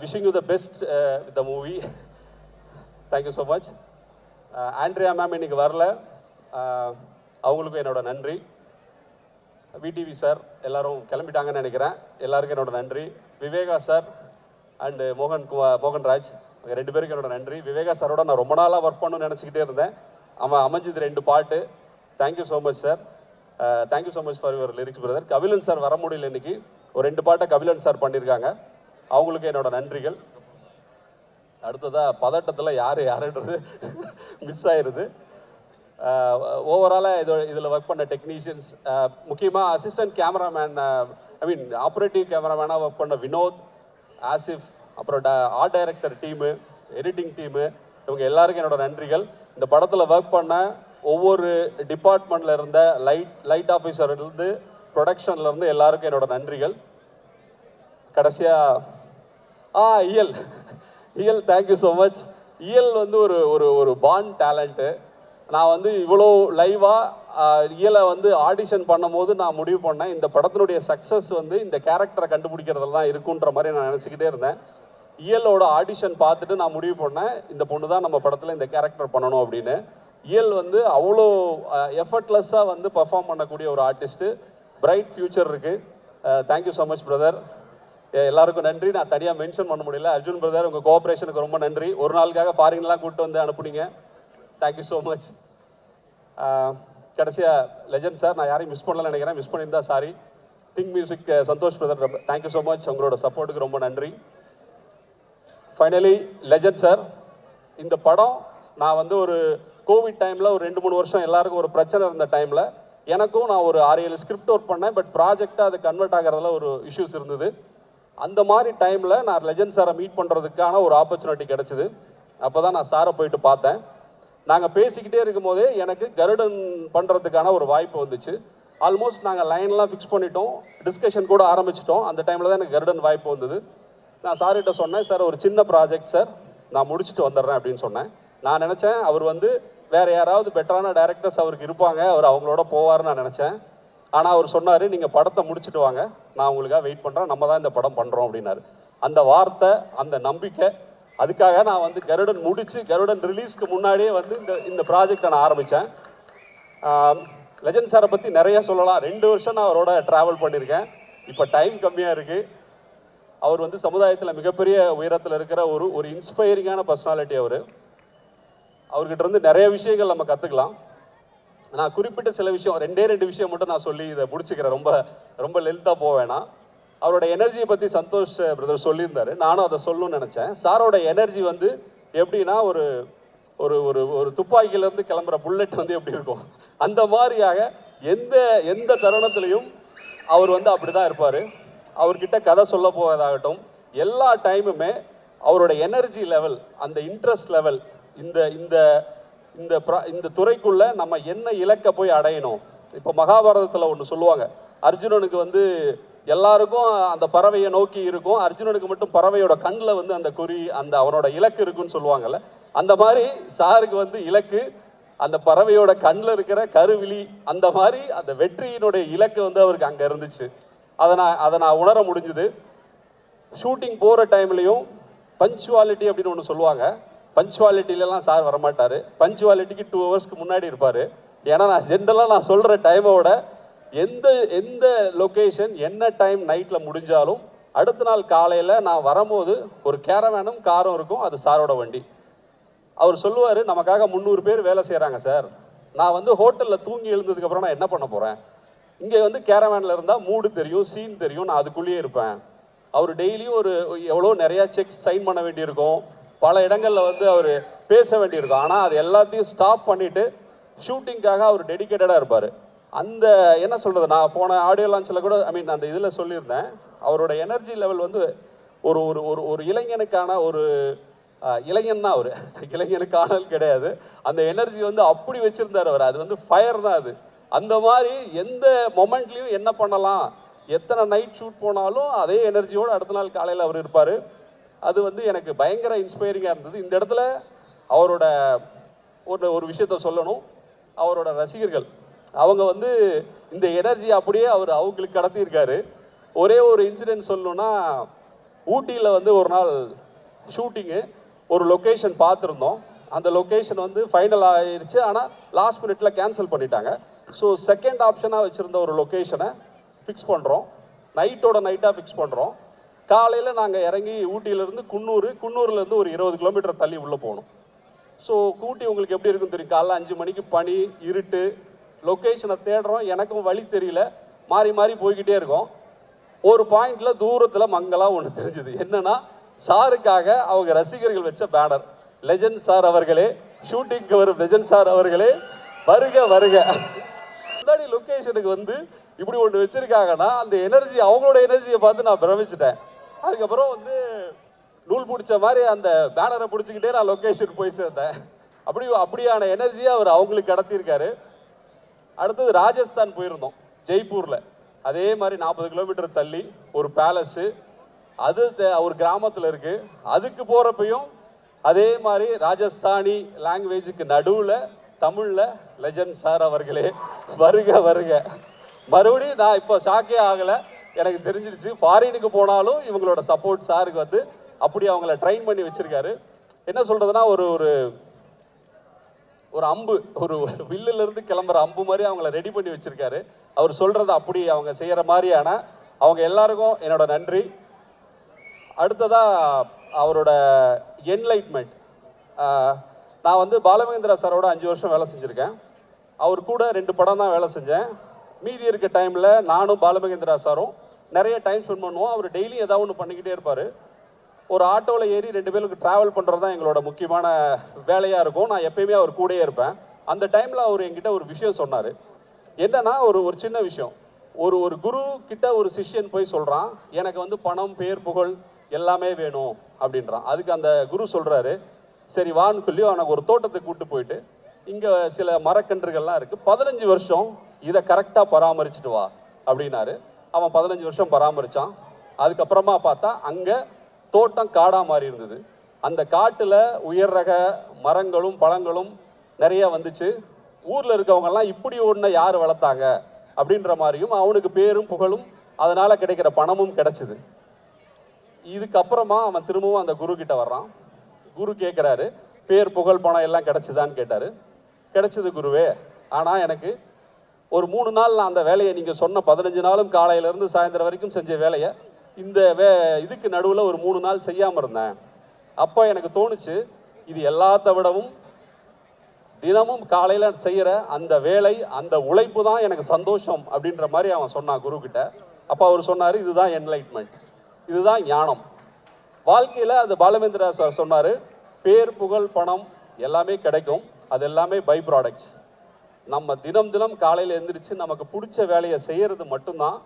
Wishing you the best with the movie. Thank you so much. Andrea ma'am இன்னைக்கு வரல, அவங்களுக்கும் என்னோட நன்றி. விடிவி சார் எல்லாரும் கிளம்பிட்டாங்கன்னு நினைக்கிறேன், எல்லாருக்கும் என்னோட நன்றி. விவேகா சார் அண்டு மோகன்ராஜ் 2 பேருக்கு என்னோட நன்றி. விவேகா சாரோட நான் ரொம்ப நாளாக ஒர்க் பண்ணணும்னு நினச்சிக்கிட்டே இருந்தேன். அவன் அமைஞ்சது 2 பாட்டு. Thank you so much sir. Thank you so much for your lyrics brother. Kabilan sir வர முடியல இன்னைக்கு, ஒரு 2 பாட்டை கபிலன் சார் பண்ணியிருக்காங்க, அவங்களுக்கு என்னோட நன்றிகள். அடுத்ததாக பதட்டத்தில் யாருன்றது மிஸ் ஆயிடுது. ஓவராலாக இதில் ஒர்க் பண்ண டெக்னீஷியன்ஸ், முக்கியமாக அசிஸ்டன்ட் கேமராமேன், ஆப்ரேட்டிவ் கேமராமேனாக ஒர்க் பண்ண வினோத், ஆசிஃப், அப்புறம் art director team, editing team, இவங்க எல்லாருக்கும் என்னோட நன்றிகள். இந்த படத்தில் ஒர்க் பண்ண ஒவ்வொரு டிபார்ட்மெண்ட்டில் இருந்த லைட் ஆஃபீஸர்லேருந்து ப்ரொடக்ஷன்லேருந்து எல்லாருக்கும் என்னோட நன்றிகள். கடைசியாக இயல் தேங்க்யூ ஸோ மச். இயல் வந்து ஒரு பாண்ட் டேலண்ட்டு. நான் வந்து இவ்வளோ லைவாக இயலை வந்து ஆடிஷன் பண்ணும் போது நான் முடிவு பண்ணேன், இந்த படத்தினுடைய சக்ஸஸ் வந்து இந்த கேரக்டரை கண்டுபிடிக்கிறதுல தான் இருக்குன்ற மாதிரி நான் நினச்சிக்கிட்டே இருந்தேன். இயலோட ஆடிஷன் பார்த்துட்டு நான் முடிவு பண்ணேன், இந்த பொண்ணு தான் நம்ம படத்தில் இந்த கேரக்டர் பண்ணணும் அப்படின்னு. இயல் வந்து அவ்வளோ எஃபர்ட்லெஸ்ஸாக வந்து பர்ஃபார்ம் பண்ணக்கூடிய ஒரு ஆர்டிஸ்ட்டு, பிரைட் ஃப்யூச்சர் இருக்குது. Thank you so much brother. எல்லாருக்கும் நன்றி. நான் தனியாக மென்ஷன் பண்ண முடியல. அர்ஜுன் பிரதர், உங்கள் கோஆப்ரேஷனுக்கு ரொம்ப நன்றி. ஒரு நாளுக்காக ஃபாரின்லாம் கூப்பிட்டு வந்து அனுப்புனீங்க. Thank you so much. கடைசியாக லெஜண்ட் சார், நான் யாரையும் மிஸ் பண்ணலன்னு நினைக்கிறேன், மிஸ் பண்ணியிருந்தா sorry. Think music Santhosh brother, thank you so much. உங்களோட சப்போர்ட்டுக்கு ரொம்ப நன்றி. ஃபைனலி லெஜண்ட் சார், இந்த படம் நான் வந்து ஒரு கோவிட் டைமில் ஒரு 2-3 வருஷம் எல்லாருக்கும் ஒரு பிரச்சனை இருந்த டைமில் எனக்கும் நான் ஒரு 6-7 ஸ்கிரிப்ட் ஒர்க் பண்ணேன், பட் ப்ராஜெக்டாக அது கன்வெர்ட் ஆகிறதுல ஒரு இஷ்யூஸ் இருந்தது. அந்த மாதிரி டைமில் நான் லெஜண்ட் சாரை மீட் பண்ணுறதுக்கான ஒரு ஆப்பர்ச்சுனிட்டி கிடச்சிது. அப்போ தான் நான் சாரை போயிட்டு பார்த்தேன். நாங்கள் பேசிக்கிட்டே இருக்கும் போதே எனக்கு கருடன் பண்ணுறதுக்கான ஒரு வாய்ப்பு வந்துச்சு. ஆல்மோஸ்ட் நாங்கள் லைன்லாம் ஃபிக்ஸ் பண்ணிட்டோம், டிஸ்கஷன் கூட ஆரம்பிச்சிட்டோம். அந்த டைமில் தான் எனக்கு கருடன் வாய்ப்பு வந்தது. நான் சார்கிட்ட சொன்னேன், சார் ஒரு சின்ன ப்ராஜெக்ட் சார், நான் முடிச்சுட்டு வந்துடுறேன் அப்படின்னு சொன்னேன். நான் நினச்சேன் அவர் வந்து வேறு யாராவது பெட்டரான டைரக்டர்ஸ் அவருக்கு இருப்பாங்க, அவர் அவங்களோட போவார்னு நான் நினச்சேன். ஆனால் அவர் சொன்னார், நீங்கள் படத்தை முடிச்சுட்டு வாங்க, நான் உங்களுக்காக வெயிட் பண்ணுறேன், நம்ம தான் இந்த படம் பண்ணுறோம் அப்படின்னாரு. அந்த வார்த்தை, அந்த நம்பிக்கை, அதுக்காக நான் வந்து கருடன் முடித்து கருடன் ரிலீஸ்க்கு முன்னாடியே வந்து இந்த ப்ராஜெக்டை நான் ஆரம்பித்தேன். லெஜண்ட் சாரை பற்றி நிறைய சொல்லலாம். 2 வருஷம் நான் அவரோட ட்ராவல் பண்ணியிருக்கேன். இப்போ டைம் கம்மியாக இருக்குது. அவர் வந்து சமுதாயத்தில் மிகப்பெரிய உயரத்தில் இருக்கிற ஒரு இன்ஸ்பைரிங்கான பர்சனாலிட்டி. அவர்கிட்ட இருந்து நிறைய விஷயங்கள் நம்ம கற்றுக்கலாம். நான் குறிப்பிட்ட சில விஷயம், 2 விஷயம் மட்டும் நான் சொல்லி இதை முடிச்சுக்கிறேன். ரொம்ப லென்த்தாக போக வேணாம். அவரோட எனர்ஜியை பற்றி சந்தோஷ் பிரதர் சொல்லியிருந்தாரு, நானும் அதை சொல்லணும்னு நினச்சேன். சாரோட எனர்ஜி வந்து எப்படின்னா, ஒரு ஒரு ஒரு ஒரு துப்பாக்கியிலேருந்து கிளம்புற புல்லட் வந்து எப்படி இருக்கும், அந்த மாதிரியாக எந்த தருணத்துலையும் அவர் வந்து அப்படி தான் இருப்பார். அவர்கிட்ட கதை சொல்ல போவதாகட்டும், எல்லா டைமுமே அவரோட எனர்ஜி லெவல், அந்த இன்ட்ரெஸ்ட் லெவல், இந்த துறைக்குள்ள நம்ம என்ன இலக்க போய் அடையணும். இப்போ மகாபாரதத்தில் ஒன்று சொல்லுவாங்க, அர்ஜுனனுக்கு வந்து எல்லாருக்கும் அந்த பறவையை நோக்கி இருக்கும், அர்ஜுனனுக்கு மட்டும் பறவையோட கண்ணில் வந்து அந்த குறி, அந்த அவனோட இலக்கு இருக்குன்னு சொல்லுவாங்கல்ல. அந்த மாதிரி சாருக்கு வந்து இலக்கு அந்த பறவையோட கண்ணில் இருக்கிற கருவிழி, அந்த மாதிரி அந்த வெற்றியினுடைய இலக்கு வந்து அவருக்கு அங்கே இருந்துச்சு. அதை நான் உணர முடிஞ்சுது. ஷூட்டிங் போகிற டைம்லையும் பஞ்சுவாலிட்டி அப்படின்னு ஒன்று சொல்லுவாங்க. பஞ்சுவாலிட்டிலலாம் சார் வரமாட்டார். பஞ்சுவாலிட்டிக்கு 2 ஹவர்ஸ்க்கு முன்னாடி இருப்பார். ஏன்னா நான் ஜென்ரலாக நான் சொல்கிற டைமோட எந்த லொக்கேஷன் என்ன டைம் நைட்டில் முடிஞ்சாலும் அடுத்த நாள் காலையில் நான் வரும்போது ஒரு கேரவேனும் காரும் இருக்கும், அது சாரோட வண்டி. அவர் சொல்லுவார், நமக்காக 300 பேர் வேலை செய்கிறாங்க சார், நான் வந்து ஹோட்டலில் தூங்கி எழுந்ததுக்கப்புறம் நான் என்ன பண்ண போகிறேன், இங்கே வந்து கேரவேனில் இருந்தால் மூடு தெரியும், சீன் தெரியும், நான் அதுக்குள்ளேயே இருப்பேன். அவர் டெய்லியும் எவ்வளோ நிறையா செக்ஸ் சைன் பண்ண வேண்டியிருக்கும், பல இடங்களில் வந்து அவர் பேச வேண்டியிருக்கும். ஆனால் அது எல்லாத்தையும் ஸ்டாப் பண்ணிவிட்டு ஷூட்டிங்காக அவர் டெடிக்கேட்டடாக இருப்பார். அந்த என்ன சொல்கிறது, நான் போன ஆடியோ லான்ச்சில் கூட அந்த இதில் சொல்லியிருந்தேன், அவரோட எனர்ஜி லெவல் வந்து ஒரு ஒரு ஒரு இளைஞனுக்கான ஒரு இளைஞன் தான் அவர், இளைஞனுக்கானல் கிடையாது. அந்த எனர்ஜி வந்து அப்படி வச்சுருந்தார் அவர். அது வந்து ஃபயர் தான் அது. அந்த மாதிரி எந்த மொமெண்ட்லேயும் என்ன பண்ணலாம், எத்தனை நைட் ஷூட் போனாலும் அதே எனர்ஜியோடு அடுத்த நாள் காலையில் அவர் இருப்பார். அது வந்து எனக்கு பயங்கர இன்ஸ்பைரிங்காக இருந்தது. இந்த இடத்துல அவரோட ஒரு விஷயத்த சொல்லணும். அவரோட ரசிகர்கள் அவங்க வந்து இந்த எனர்ஜி அப்படியே அவங்களுக்கு கடத்தியிருக்காரு. ஒரே ஒரு இன்சிடென்ட் சொல்லணும்னா, ஊட்டியில் வந்து ஒரு நாள் ஷூட்டிங்கு, ஒரு லொக்கேஷன் பார்த்துருந்தோம். அந்த லொக்கேஷன் வந்து ஃபைனல் ஆயிடுச்சு, ஆனால் லாஸ்ட் மினிட்ல கேன்சல் பண்ணிட்டாங்க. ஸோ செகண்ட் ஆப்ஷனாக வச்சுருந்த ஒரு லொக்கேஷனை ஃபிக்ஸ் பண்ணுறோம், நைட்டாக ஃபிக்ஸ் பண்ணுறோம். காலையில் நாங்கள் இறங்கி ஊட்டியிலேருந்து குன்னூர்லேருந்து ஒரு 20 கிலோமீட்டர் தள்ளி உள்ளே போகணும். ஸோ ஊட்டி உங்களுக்கு எப்படி இருக்குன்னு தெரியும், காலைல 5 மணிக்கு பனி, இருட்டு, லொக்கேஷனை தேடுறோம், எனக்கும் வழி தெரியல, மாறி மாறி போய்கிட்டே இருக்கோம். ஒரு பாயிண்டில் தூரத்தில் மங்கலாக ஒன்று தெரிஞ்சுது. என்னன்னா, சாருக்காக அவங்க ரசிகர்கள் வச்ச பேனர், லெஜண்ட் சார் அவர்களே, ஷூட்டிங்க்கு வரும் லெஜண்ட் சார் அவர்களே, வருக வருக. முன்னாடி லொக்கேஷனுக்கு வந்து இப்படி ஒன்று வச்சிருக்காங்கன்னா, அந்த எனர்ஜி, அவங்களோட எனர்ஜியை பார்த்து நான் பிரமிச்சிட்டேன். அதுக்கப்புறம் வந்து நூல் பிடிச்ச மாதிரி அந்த பேனரை பிடிச்சிக்கிட்டே நான் லொக்கேஷன் போய் சேர்ந்தேன். அப்படியான எனர்ஜியை அவர் அவங்களுக்கு கடத்தியிருக்காரு. அடுத்தது ராஜஸ்தான் போயிருந்தோம், ஜெய்ப்பூரில். அதே மாதிரி 40 கிலோமீட்டர் தள்ளி ஒரு பேலஸு, அது ஒரு கிராமத்தில் இருக்குது. அதுக்கு போகிறப்பையும் அதே மாதிரி ராஜஸ்தானி லாங்குவேஜுக்கு நடுவில் தமிழில் லெஜண்ட் சார் அவர்களே, வருக வருக. மறுபடியும் நான் இப்போ ஷாக்கே ஆகலை, எனக்கு தெரிஞ்சிருச்சு. ஃபாரினுக்கு போனாலும் இவங்களோட சப்போர்ட் சாருக்கு வந்து அப்படி அவங்கள ட்ரெயின் பண்ணி வச்சுருக்காரு. என்ன சொல்கிறதுனா, ஒரு அம்பு, ஒரு வில்லிலிருந்து கிளம்புற அம்பு மாதிரி அவங்கள ரெடி பண்ணி வச்சுருக்காரு. அவர் சொல்கிறத அப்படி அவங்க செய்கிற மாதிரியான அவங்க எல்லாருக்கும் என்னோட நன்றி. அடுத்ததாக அவரோட என்லைட்மெண்ட். நான் வந்து பாலமகேந்திரா சாரோட 5 வருஷம் வேலை செஞ்சுருக்கேன். அவர் கூட 2 படம் தான் வேலை செஞ்சேன். மீதி இருக்க டைமில் நானும் பாலமகேந்திரா சாரும் நிறைய டைம் ஸ்பெண்ட் பண்ணுவோம். அவர் டெய்லி ஏதாவது ஒன்று பண்ணிக்கிட்டே இருப்பார். ஒரு ஆட்டோவில் ஏறி 2 பேருக்கு ட்ராவல் பண்ணுறது தான் எங்களோட முக்கியமான வேலையாக இருக்கும். நான் எப்பயுமே அவர் கூடயே இருப்பேன். அந்த டைமில் அவர் என்கிட்ட ஒரு விஷயம் சொன்னார். என்னன்னா ஒரு ஒரு சின்ன விஷயம், ஒரு ஒரு குரு கிட்ட ஒரு சிஷ்யன் போய் சொல்கிறான், எனக்கு வந்து பணம் பேர் புகழ் எல்லாமே வேணும் அப்படின்றான். அதுக்கு அந்த குரு சொல்கிறாரு, சரி வான்னு சொல்லி அவனுக்கு ஒரு தோட்டத்துக்கு கூப்பிட்டு போயிட்டு, இங்கே சில மரக்கன்றுகள்லாம் இருக்குது, 15 வருஷம் இதை கரெக்டாக பராமரிச்சுட்டு வா அப்படின்னாரு. அவன் 15 வருஷம் பராமரித்தான். அதுக்கப்புறமா பார்த்தா அங்கே தோட்டம் காடாக மாறி இருந்தது. அந்த காட்டில் உயர் ரக மரங்களும் பழங்களும் நிறைய வந்துச்சு. ஊரில் இருக்கவங்கெல்லாம் இப்படி ஒன்று யார் வளர்த்தாங்க அப்படின்ற மாதிரியும் அவனுக்கு பேரும் புகழும் அதனால் கிடைக்கிற பணமும் கிடைச்சிது. இதுக்கப்புறமா அவன் திரும்பவும் அந்த குரு கிட்ட வர்றான். குரு கேட்குறாரு, பேர் புகழ் பணம் எல்லாம் கிடைச்சிதான்னு கேட்டார். கிடைச்சிது குருவே, ஆனால் எனக்கு ஒரு 3 நாள் நான் அந்த வேலையை நீங்கள் சொன்ன 15 நாளும் காலையிலேருந்து சாயந்தரம் வரைக்கும் செஞ்ச வேலையை இந்த இதுக்கு நடுவில் ஒரு 3 நாள் செய்யாமல் இருந்தேன். அப்போ எனக்கு தோணுச்சு, இது எல்லாத்த விடவும் தினமும் காலையில் செய்கிற அந்த வேலை, அந்த உழைப்பு தான் எனக்கு சந்தோஷம் அப்படின்ற மாதிரி அவன் சொன்னான் குருக்கிட்ட. அப்போ அவர் சொன்னார், இதுதான் என்லைட்மெண்ட், இதுதான் ஞானம். வாழ்க்கையில் அது பாலமேந்திரா சார் சொன்னார், பேர் புகழ் பணம் எல்லாமே கிடைக்கும், அது எல்லாமே பை ப்ராடக்ட்ஸ். நம்ம தினம் தினம் காலையில் எழுந்திரிச்சு நமக்கு பிடிச்ச வேலையை செய்கிறது மட்டும்தான்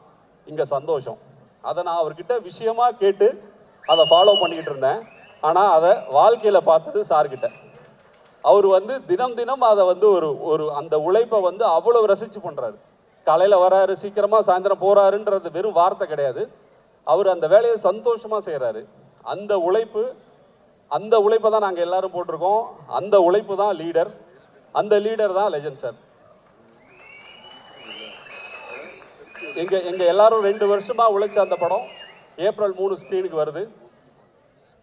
இங்கே சந்தோஷம். அதை நான் அவர்கிட்ட விஷயமா கேட்டு அதை ஃபாலோ பண்ணிக்கிட்டு இருந்தேன். ஆனால் அதை வாழ்க்கையில் பார்த்தது சார்கிட்ட. அவர் வந்து தினம் தினம் அதை வந்து ஒரு அந்த உழைப்பை வந்து அவ்வளோ ரசித்து பண்ணுறாரு. காலையில் வராரு, சீக்கிரமாக சாயந்தரம் போகிறாருன்றது வெறும் வார்த்தை கிடையாது. அவர் அந்த வேலையை சந்தோஷமாக செய்கிறாரு. அந்த உழைப்பை தான் நாங்கள் எல்லாரும் போட்டிருக்கோம். அந்த உழைப்பு தான் லீடர், அந்த லீடர் தான் லெஜண்ட் சார். எங்கள் எல்லாரும் 2 வருஷமாக உழைச்ச அந்த படம் ஏப்ரல் 3 ஸ்க்ரீனுக்கு வருது.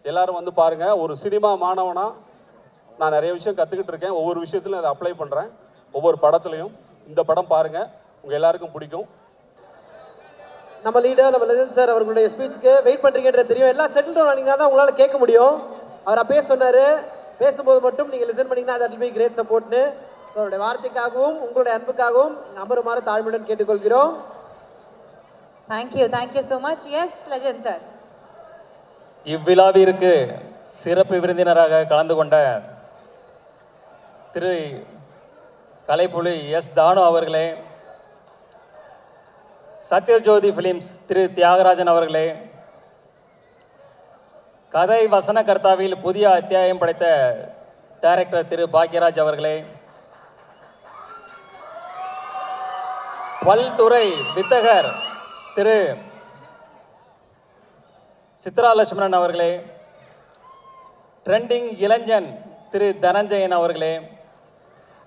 எல்லாரும் வந்து பாருங்கள். ஒரு சினிமா மாணவனாக நான் நிறைய விஷயம் கற்றுக்கிட்டு இருக்கேன். ஒவ்வொரு விஷயத்துலையும் அதை அப்ளை பண்ணுறேன், ஒவ்வொரு படத்துலையும். இந்த படம் பாருங்கள், உங்கள் எல்லாருக்கும் பிடிக்கும். நம்ம லீடர், நம்ம லெஜண்ட் சார் அவர்களுடைய ஸ்பீச்சுக்கு வெயிட் பண்ணுறீங்கன்றது தெரியும். எல்லாம் செட்டில் டவுன் ஆனீங்கன்னா தான் உங்களால் கேட்க முடியும். அவர் அப்பயே சொன்னார், பேசும்போது மட்டும் நீங்கள் லிசன் பண்ணிங்கன்னா தட் வில் பி கிரேட் சப்போர்ட்னு. ஸோ அவருடைய வார்த்தைக்காகவும் உங்களுடைய அன்புக்காகவும் அமருமாறு தாழ்மையுடன் கேட்டுக்கொள்கிறோம். Thank you so much. Yes legend sir. இவ்விழாவிற்கு சிறப்பு விருந்தினராக கலந்து கொண்ட திரு கலைப்புலி எஸ் தானு அவர்களே, சத்யஜோதி ஃபிலிம்ஸ் திரு தியாகராஜன் அவர்களே, கதை வசனகர்த்தாவில் புதிய அத்தியாயம் படைத்த டைரக்டர் திரு பாக்யராஜ் அவர்களே, பல்துறை வித்தகர் திரு சித்ரா லட்சுமணன் அவர்களே, ட்ரெண்டிங் இளைஞன் திரு தனஞ்சயன் அவர்களே,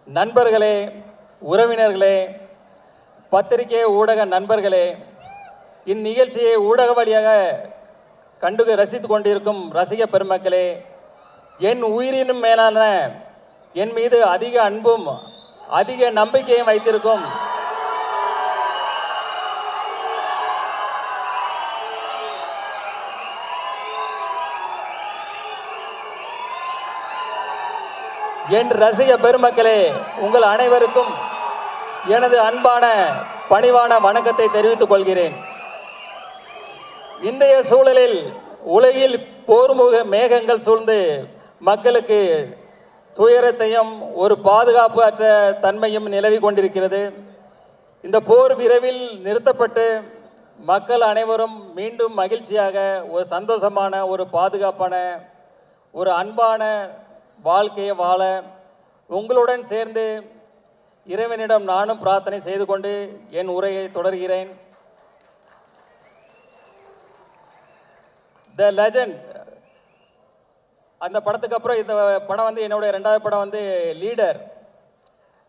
நண்பர்களே, உறவினர்களே, பத்திரிகை ஊடக நண்பர்களே, இந்நிகழ்ச்சியை ஊடக வழியாக கண்டு ரசித்து கொண்டிருக்கும் ரசிக பெருமக்களே, என் உயிரினும் மேலான என் மீது அதிக அன்பும் அதிக நம்பிக்கையும் வைத்திருக்கும் என் ரசிக பெருமக்களே, உங்கள் அனைவருக்கும் எனது அன்பான பணிவான வணக்கத்தை தெரிவித்துக் கொள்கிறேன். இன்றைய சூழலில் உலகில் போர்முக மேகங்கள் சூழ்ந்து மக்களுக்கு துயரத்தையும் ஒரு பாதுகாப்பு அற்ற தன்மையும் நிலவி கொண்டிருக்கிறது. இந்த போர் விரைவில் நிறுத்தப்பட்டு மக்கள் அனைவரும் மீண்டும் மகிழ்ச்சியாக ஒரு சந்தோஷமான ஒரு பாதுகாப்பான ஒரு அன்பான வாழ்க்கையை வாழ உங்களுடன் சேர்ந்து இறைவனிடம் நானும் பிரார்த்தனை செய்து கொண்டு என் உரையை தொடர்கிறேன். த லெஜண்ட் அந்த படத்துக்கு அப்புறம் இந்த படம் வந்து என்னுடைய 2வது படம் வந்து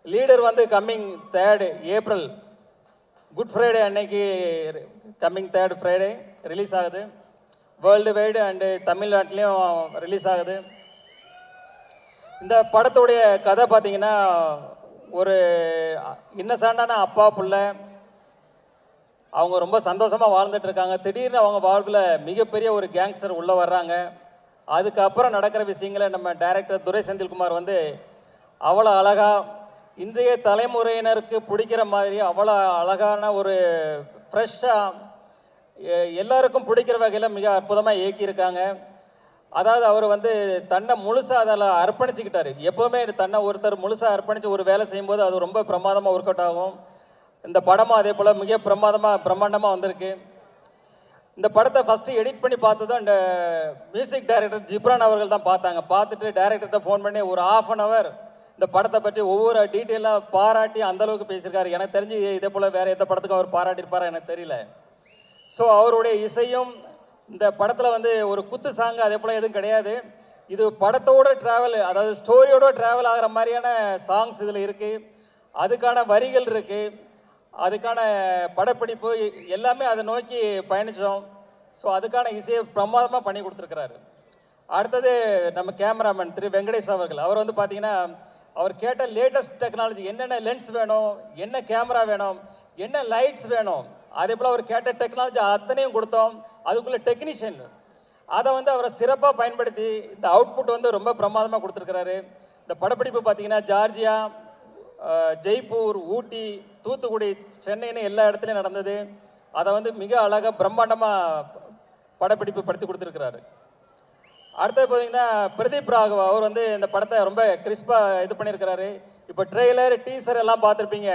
லீடர் வந்து coming 3rd April good Friday அன்னைக்கு கம்மிங் 3rd ஃப்ரைடே ரிலீஸ் ஆகுது. வேர்ல்டு வைடு அண்டு தமிழ்நாட்டிலையும் ரிலீஸ் ஆகுது. இந்த படத்துடைய கதை பார்த்தீங்கன்னா, ஒரு இன்னசென்ட்டான அப்பா புள்ள, அவங்க ரொம்ப சந்தோஷமாக வாழ்ந்துட்டு இருக்காங்க. திடீர்னு அவங்க வாழ்வில் மிகப்பெரிய ஒரு கேங்ஸ்டர் உள்ளே வர்றாங்க. அதுக்கப்புறம் நடக்கிற விஷயங்களை நம்ம டைரக்டர் துரை செந்தில்குமார் வந்து அவ்வளோ அழகாக இன்றைய தலைமுறையினருக்கு பிடிக்கிற மாதிரி அவ்வளோ அழகான ஒரு ஃப்ரெஷ்ஷாக எல்லாருக்கும் பிடிக்கிற வகையில் மிக அற்புதமாக இயக்கியிருக்காங்க. அதாவது அவர் வந்து தன்னை முழுசாக அதில் அர்ப்பணிச்சுக்கிட்டாரு. எப்போவுமே தன்னை ஒருத்தர் முழுசாக அர்ப்பணித்து ஒரு வேலை செய்யும்போது அது ரொம்ப பிரமாதமாக ஒர்க் அவுட் ஆகும். இந்த படமும் அதே போல் மிக பிரம்மாண்டமாக வந்திருக்கு. இந்த படத்தை ஃபஸ்ட்டு எடிட் பண்ணி பார்த்ததும் இந்த மியூசிக் டைரக்டர் ஜிப்ரான் அவர்கள் தான் பார்த்தாங்க. பார்த்துட்டு டைரக்டர்கிட்ட ஃபோன் பண்ணி ஒரு 1/2 அன் ஹவர் இந்த படத்தை பற்றி ஒவ்வொரு டீட்டெயிலாக பாராட்டி அந்தளவுக்கு பேசியிருக்காரு. எனக்கு தெரிஞ்சு இதே போல் வேறு எந்த படத்துக்கும் அவர் பாராட்டியிருப்பாரா எனக்கு தெரியல. ஸோ அவருடைய இசையும் இந்த படத்தில் வந்து ஒரு குத்து சாங்கு அதே போல் எதுவும் கிடையாது. இது படத்தோட ட்ராவல், அதாவது ஸ்டோரியோட ட்ராவல் ஆகிற மாதிரியான சாங்ஸ் இதில் இருக்குது. அதுக்கான வரிகள் இருக்குது, அதுக்கான படப்பிடிப்பு எல்லாமே அதை நோக்கி பயணித்தோம். ஸோ அதுக்கான இசையை பிரமாதமாக பண்ணி கொடுத்துருக்கிறாரு. அடுத்தது நம்ம கேமராமேன் திரு வெங்கடேஷ் அவர்கள். அவர் வந்து பார்த்தீங்கன்னா அவர் கேட்ட லேட்டஸ்ட் டெக்னாலஜி, என்னென்ன லென்ஸ் வேணும், என்ன கேமரா வேணும், என்ன லைட்ஸ் வேணும், அதே போல் அவர் கேட்ட டெக்னாலஜி அத்தனையும் கொடுத்தோம். அதுக்குள்ளே டெக்னீஷியன் அதை வந்து அவரை சிறப்பாக பயன்படுத்தி இந்த அவுட்புட் வந்து ரொம்ப பிரமாதமாக கொடுத்துருக்கிறாரு. இந்த படப்பிடிப்பு பார்த்தீங்கன்னா ஜார்ஜியா, ஜெய்ப்பூர், ஊட்டி, தூத்துக்குடி, சென்னைன்னு எல்லா இடத்துலையும் நடந்தது. அதை வந்து மிக அழகாக பிரம்மாண்டமாக படப்பிடிப்பு படுத்தி கொடுத்துருக்கிறாரு. அடுத்தது பார்த்தீங்கன்னா பிரதீப் ராகவ் அவர் வந்து இந்த படத்தை ரொம்ப கிறிஸ்பாக இது பண்ணியிருக்கிறாரு. இப்போ ட்ரெய்லர், டீசர் எல்லாம் பார்த்துருப்பீங்க.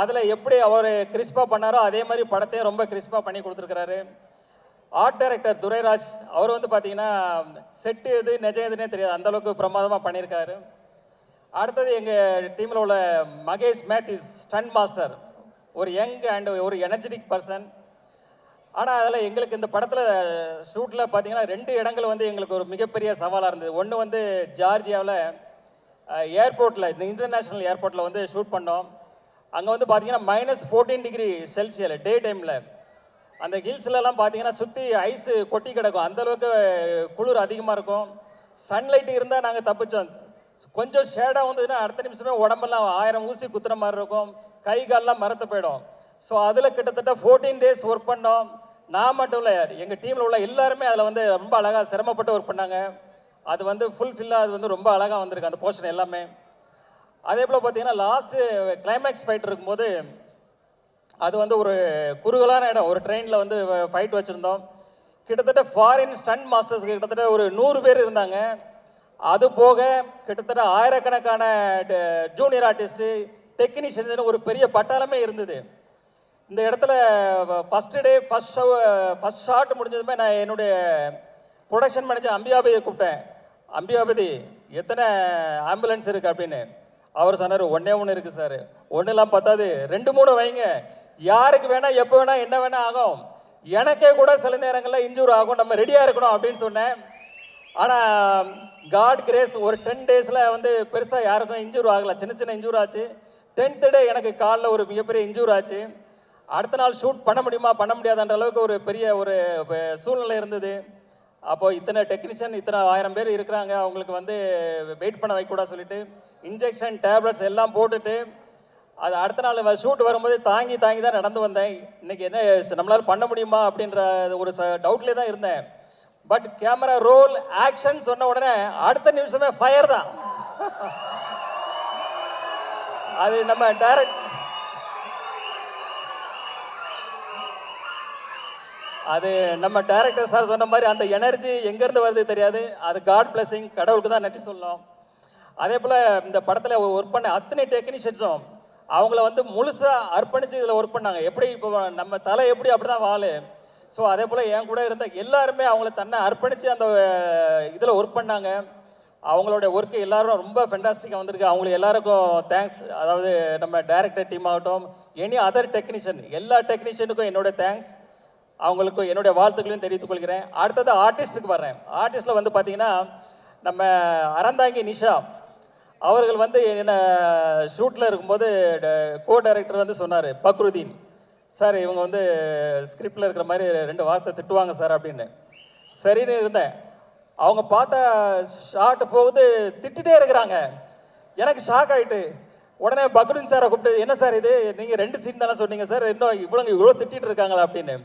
அதில் எப்படி அவர் கிறிஸ்பாக பண்ணாரோ அதே மாதிரி படத்தையும் ரொம்ப கிறிஸ்பாக பண்ணி கொடுத்துருக்கிறாரு. ஆர்ட் டைரக்டர் துரைராஜ் அவர் வந்து பார்த்தீங்கன்னா செட்டு எது நிஜம் எதுனே தெரியாது, அந்தளவுக்கு பிரமாதமாக பண்ணியிருக்காரு. அடுத்தது எங்கள் டீமில் உள்ள மகேஷ் மேத்யூஸ் ஸ்டண்ட் மாஸ்டர், ஒரு யங் அண்ட் ஒரு எனர்ஜெட்டிக் பர்சன். ஆனால் அதில் எங்களுக்கு இந்த படத்தில் ஷூட்டில் பார்த்தீங்கன்னா 2 இடங்கள் வந்து எங்களுக்கு ஒரு மிகப்பெரிய சவாலாக இருந்தது. ஒன்று வந்து ஜார்ஜியாவில் ஏர்போர்ட்டில், இந்த இன்டர்நேஷ்னல் ஏர்போர்ட்டில் வந்து ஷூட் பண்ணோம். அங்கே வந்து பார்த்தீங்கன்னா -14 டிகிரி செல்சியஸ் டே டைமில். அந்த ஹில்ஸ்லலாம் பார்த்தீங்கன்னா சுற்றி ஐஸு கொட்டி கிடக்கும், அந்தளவுக்கு குளிர் அதிகமாக இருக்கும். சன்லைட் இருந்தால் நாங்கள் தப்பிச்சோம். கொஞ்சம் ஷேடாக வந்ததுன்னா அடுத்த நிமிஷமே உடம்பெல்லாம் 1000 ஊசி குத்துற மாதிரி இருக்கும், கை கால்லாம் மரத்து போயிடும். ஸோ அதில் கிட்டத்தட்ட 14 டேஸ் ஒர்க் பண்ணோம். நான் மட்டும் இல்லை, எங்கள் டீமில் உள்ள எல்லாருமே அதில் வந்து ரொம்ப அழகாக சிரமப்பட்டு ஒர்க் பண்ணாங்க. அது வந்து ஃபுல்ஃபில்லாக அது வந்து ரொம்ப அழகாக வந்திருக்கு அந்த போர்ஷன் எல்லாமே. அதே போல் பார்த்தீங்கன்னா லாஸ்ட்டு கிளைமேக்ஸ் ஃபைட் இருக்கும்போது அது வந்து ஒரு குறுகலான இடம், ஒரு ட்ரெயினில் வந்து ஃபைட் வச்சுருந்தோம். கிட்டத்தட்ட ஃபாரின் ஸ்டண்ட் மாஸ்டர்ஸ்க்கு கிட்டத்தட்ட ஒரு 100 பேர் இருந்தாங்க. அது போக கிட்டத்தட்ட ஆயிரக்கணக்கான ஜூனியர் ஆர்டிஸ்ட்டு, டெக்னீஷியன்ஸ், ஒரு பெரிய பட்டாளமே இருந்தது. இந்த இடத்துல ஃபஸ்ட்டு டே ஃபஸ்ட் ஷாட் முடிஞ்சதுமே நான் என்னுடைய ப்ரொடக்ஷன் மேனேஜர் அம்பியாபதியை கூப்பிட்டேன். அம்பியாபதி, எத்தனை ஆம்புலன்ஸ் இருக்குது அப்படின்னு. அவர் சொன்னார், 1 இருக்குது சார். 1 பத்தாது, 2-3 வைங்க, யாருக்கு வேணால் எப்போ வேணால் என்ன வேணால் ஆகும், எனக்கே கூட சில நேரங்களில் இன்ஜூர் ஆகும், நம்ம ரெடியாக இருக்கணும் அப்படின்னு சொன்னேன். ஆனால் காட் கிரேஸ், ஒரு 10 டேஸில் வந்து பெருசாக யாருக்கும் இன்ஜூர் ஆகலை, சின்ன சின்ன இன்ஜூர் ஆச்சு. 10th டே எனக்கு காலில் ஒரு மிகப்பெரிய இன்ஜூர் ஆச்சு. அடுத்த நாள் ஷூட் பண்ண முடியுமா பண்ண முடியாதுன்ற அளவுக்கு ஒரு பெரிய ஒரு சூழ்நிலை இருந்தது. அப்போது இத்தனை டெக்னீஷியன், இத்தனை 1000 பேர் இருக்கிறாங்க, அவங்களுக்கு வந்து வெயிட் பண்ண வைக்கக்கூடாது சொல்லிட்டு இன்ஜெக்ஷன், டேப்லெட்ஸ் எல்லாம் போட்டுட்டு அது அடுத்த நாள் ஷூட் வரும்போது தாங்கி தான் நடந்து வந்தேன். இன்றைக்கி என்ன நம்மளால் பண்ண முடியுமா அப்படின்ற ஒரு டவுட்லேயே தான் இருந்தேன். பட் கேமரா ரோல் ஆக்ஷன் சொன்ன உடனே அடுத்த நிமிஷமே ஃபயர் தான். அது நம்ம டைரக்டர் சார் சொன்ன மாதிரி அந்த எனர்ஜி எங்கேருந்து வருது தெரியாது, அது காட் பிளஸிங், கடவுளுக்கு தான் நன்றி சொல்லலாம். அதே போல் இந்த படத்தில் ஒர்க் பண்ண அத்தனை டெக்னீஷியன்ஸும் அவங்கள வந்து முழுசாக அர்ப்பணித்து இதில் ஒர்க் பண்ணாங்க. எப்படி இப்போ நம்ம தலை எப்படி அப்படி தான் வாழு. ஸோ அதே போல் என் கூட இருந்த எல்லாருமே அவங்கள தன்னை அர்ப்பணித்து அந்த இதில் ஒர்க் பண்ணாங்க. அவங்களோட ஒர்க்கு எல்லாரும் ரொம்ப ஃபென்டாஸ்டிக்காக வந்திருக்கு. அவங்களுக்கு எல்லாருக்கும் தேங்க்ஸ். அதாவது நம்ம டைரக்டர் டீம் ஆகட்டும், எனி அதர் டெக்னீஷியன், எல்லா டெக்னீஷியனுக்கும் என்னோட தேங்க்ஸ், அவங்களுக்கு என்னுடைய வாழ்த்துக்களையும் தெரிவித்துக் கொள்கிறேன். அடுத்தது ஆர்டிஸ்ட்டுக்கு வர்றேன். ஆர்டிஸ்ட்டில் வந்து பார்த்தீங்கன்னா நம்ம அறந்தாங்கி நிஷா அவர்கள் வந்து என்ன ஷூட்டில் இருக்கும்போது கோ டைரக்டர் வந்து சொன்னார், பக்ருதீன் சார் இவங்க வந்து ஸ்கிரிப்டில் இருக்கிற மாதிரி 2 வார்த்தை திட்டுவாங்க சார் அப்படின்னு. சரின்னு இருந்தேன். அவங்க பார்த்த ஷார்ட் போகுது, திட்டுட்டே இருக்கிறாங்க. எனக்கு ஷாக் ஆகிட்டு உடனே பக்ருதீன் சாரை கூப்பிட்டு, என்ன சார் இது, நீங்கள் 2 சீன் தானே சொன்னீங்க சார், இன்னும் இவ்வளோ திட்டிகிட்டு இருக்காங்களா அப்படின்னு.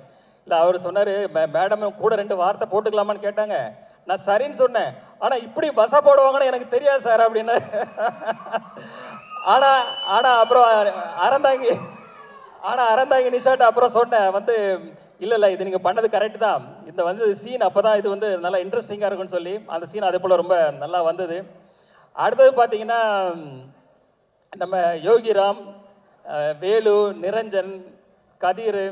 இல்லை அவர் சொன்னார், மேடம் கூட 2 வார்த்தை போட்டுக்கலாமான்னு கேட்டாங்க. நான் சரின்னு சொன்னேன். ஆனால் இப்படி வச போடுவாங்கன்னு எனக்கு தெரியாது சார் அப்படின்னு. ஆனால் அப்புறம் அறந்தாங்கி நிஷாட்ட அப்புறம் சொன்னேன் வந்து, இல்லை இது நீங்கள் பண்ணது கரெக்டு தான், இந்த வந்து சீன் அப்போ தான் இது வந்து நல்லா இன்ட்ரெஸ்டிங்காக இருக்குன்னு சொல்லி அந்த சீன் அதே போல் ரொம்ப நல்லா வந்தது. அடுத்தது பார்த்தீங்கன்னா நம்ம யோகிராம், வேலு, நிரஞ்சன், கதிர்,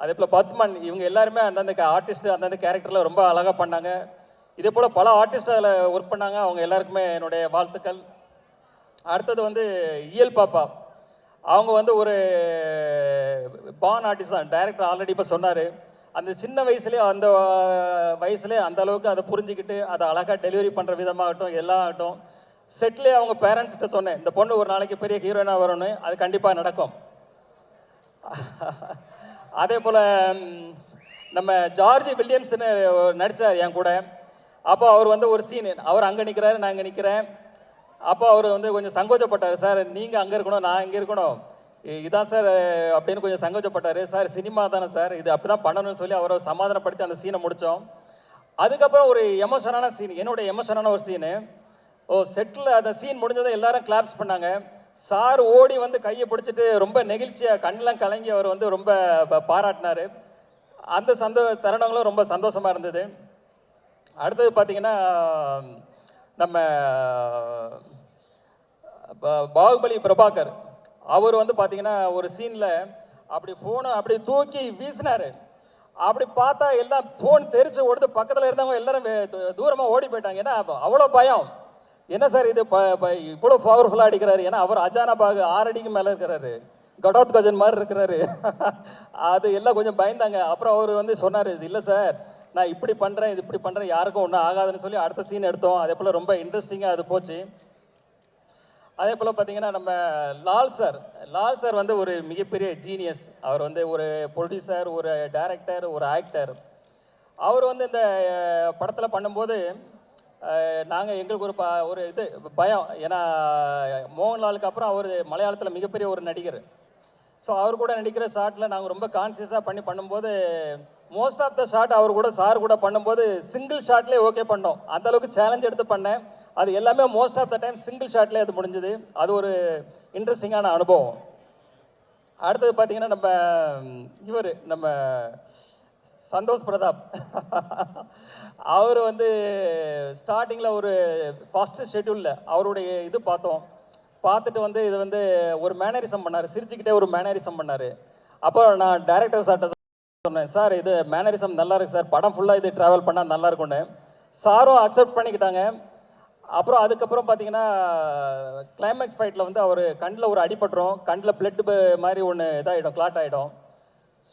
அதே போல் பத்மன், இவங்க எல்லாருமே அந்தந்த ஆர்டிஸ்ட் அந்தந்த கேரக்டரில் ரொம்ப அழகாக பண்ணாங்க. இதே போல் பல ஆர்டிஸ்ட் அதில் ஒர்க் பண்ணாங்க. அவங்க எல்லாருக்குமே என்னுடைய வாழ்த்துக்கள். அடுத்தது வந்து இயல் பாப்பா, அவங்க வந்து ஒரு பான் ஆர்டிஸ்ட் தான். டைரக்டர் ஆல்ரெடி இப்போ சொன்னார், அந்த சின்ன வயசுலேயே அந்த அளவுக்கு அதை புரிஞ்சுக்கிட்டு அதை அழகாக டெலிவரி பண்ணுற விதமாகட்டும் எல்லாம் ஆகட்டும். செட்லேயே அவங்க பேரண்ட்ஸ்கிட்ட சொன்னேன், இந்த பொண்ணு ஒரு நாளைக்கு பெரிய ஹீரோயினாக வரணும்னு. அது கண்டிப்பாக நடக்கும். அதே போல் நம்ம ஜார்ஜ் வில்லியம்ஸ்னு நடித்தார் என் கூட. அப்போ அவர் வந்து ஒரு சீன், அவர் அங்கே நிற்கிறாரு, நான் இங்கே நிற்கிறேன். அப்போ அவர் வந்து கொஞ்சம் சங்கோச்சப்பட்டார், சார் நீங்கள் அங்கே இருக்கணும், நான் இங்கே இருக்கணும், இதான் சார் அப்படின்னு கொஞ்சம் சங்கோச்சப்பட்டார். சார் சினிமா தானே சார், இது அப்படி தான் பண்ணணும்னு சொல்லி அவரை சமாதானப்படுத்தி அந்த சீனை முடித்தோம். அதுக்கப்புறம் ஒரு எமோஷனான சீன், என்னோட எமோஷனான ஒரு சீனு. செட்டில் அந்த சீன் முடிஞ்சதை எல்லாரும் கிளாப்ஸ் பண்ணாங்க. சார் ஓடி வந்து கையை பிடிச்சிட்டு ரொம்ப நெகிழ்ச்சியாக கண்ணெலாம் கலங்கி அவர் வந்து ரொம்ப பாராட்டினார். அந்த தருணங்களும் ரொம்ப சந்தோஷமாக இருந்தது. அடுத்தது பார்த்தீங்கன்னா நம்ம பாகுபலி பிரபாகர், அவர் வந்து பார்த்தீங்கன்னா ஒரு சீனில் அப்படி ஃபோனை அப்படி தூக்கி வீசினார். அப்படி பார்த்தா எல்லாம் ஃபோன் தெரிச்சு ஓடுது. பக்கத்தில் இருந்தவங்க எல்லாரும் தூரமாக ஓடி போயிட்டாங்க. ஏன்னா அவ்வளோ பயம். என்ன சார் இது இவ்வளோ பவர்ஃபுல்லாக அடிக்கிறாரு? ஏன்னா அவர் அஜானபாகு 6 அடிக்கு மேலே இருக்கிறாரு, கடோத் கஜன் மாதிரி இருக்கிறாரு. அது எல்லாம் கொஞ்சம் பயந்தாங்க. அப்புறம் அவர் வந்து சொன்னார், இல்லை சார் நான் இப்படி பண்ணுறேன், இது இப்படி பண்ணுறேன், யாருக்கும் ஒன்றும் ஆகாதுன்னு சொல்லி அடுத்த சீன் எடுத்தோம். அதே போல் ரொம்ப இன்ட்ரெஸ்டிங்காக அது போச்சு. அதே போல் பார்த்தீங்கன்னா நம்ம லால் சார் வந்து ஒரு மிகப்பெரிய ஜீனியஸ். அவர் வந்து ஒரு ப்ரொடியூசர், ஒரு டைரக்டர், ஒரு ஆக்டர். அவர் வந்து இந்த படத்தில் பண்ணும்போது எங்களுக்கு ஒரு இது பயம். ஏன்னா மோகன்லாலுக்கு அப்புறம் அவர் மலையாளத்தில் மிகப்பெரிய ஒரு நடிகர். ஸோ அவர் கூட நடிக்கிற ஷாட்டில் நாங்கள் ரொம்ப கான்சியஸாக பண்ணும்போது மோஸ்ட் ஆஃப் த ஷாட் அவர் கூட சார் கூட பண்ணும்போது சிங்கிள் ஷாட்லேயே ஓகே பண்ணோம். அந்தளவுக்கு சேலஞ்ச் எடுத்து பண்ணேன். அது எல்லாமே most of the time single ஷாட்லேயே அது முடிஞ்சுது. அது ஒரு இன்ட்ரெஸ்டிங்கான அனுபவம். அடுத்தது பார்த்தீங்கன்னா நம்ம சந்தோஷ் பிரதாப், அவர் வந்து ஸ்டார்டிங்கில் ஒரு ஃபஸ்ட்டு ஷெட்யூலில் அவருடைய இது பார்த்துட்டு வந்து இது வந்து ஒரு மேனரிசம் பண்ணார், சிரிச்சுக்கிட்டே ஒரு மேனரிசம் பண்ணார். அப்போ நான் டைரக்டர் சார்ட்ட சொன்னேன், சார் இது மேனரிசம் நல்லா இருக்கு சார், படம் ஃபுல்லாக இது ட்ராவல் பண்ணால் நல்லா இருக்கும்னு. சாரும் அக்செப்ட் பண்ணிக்கிட்டாங்க. அப்புறம் அதுக்கப்புறம் பார்த்தீங்கன்னா கிளைமேக்ஸ் ஃபைட்டில் வந்து அவர் கண்ணில் ஒரு அடிபட்டுரும், கண்ணில் பிளட் மாதிரி ஒன்று இதாகிடும், கிளாட் ஆகிடும்.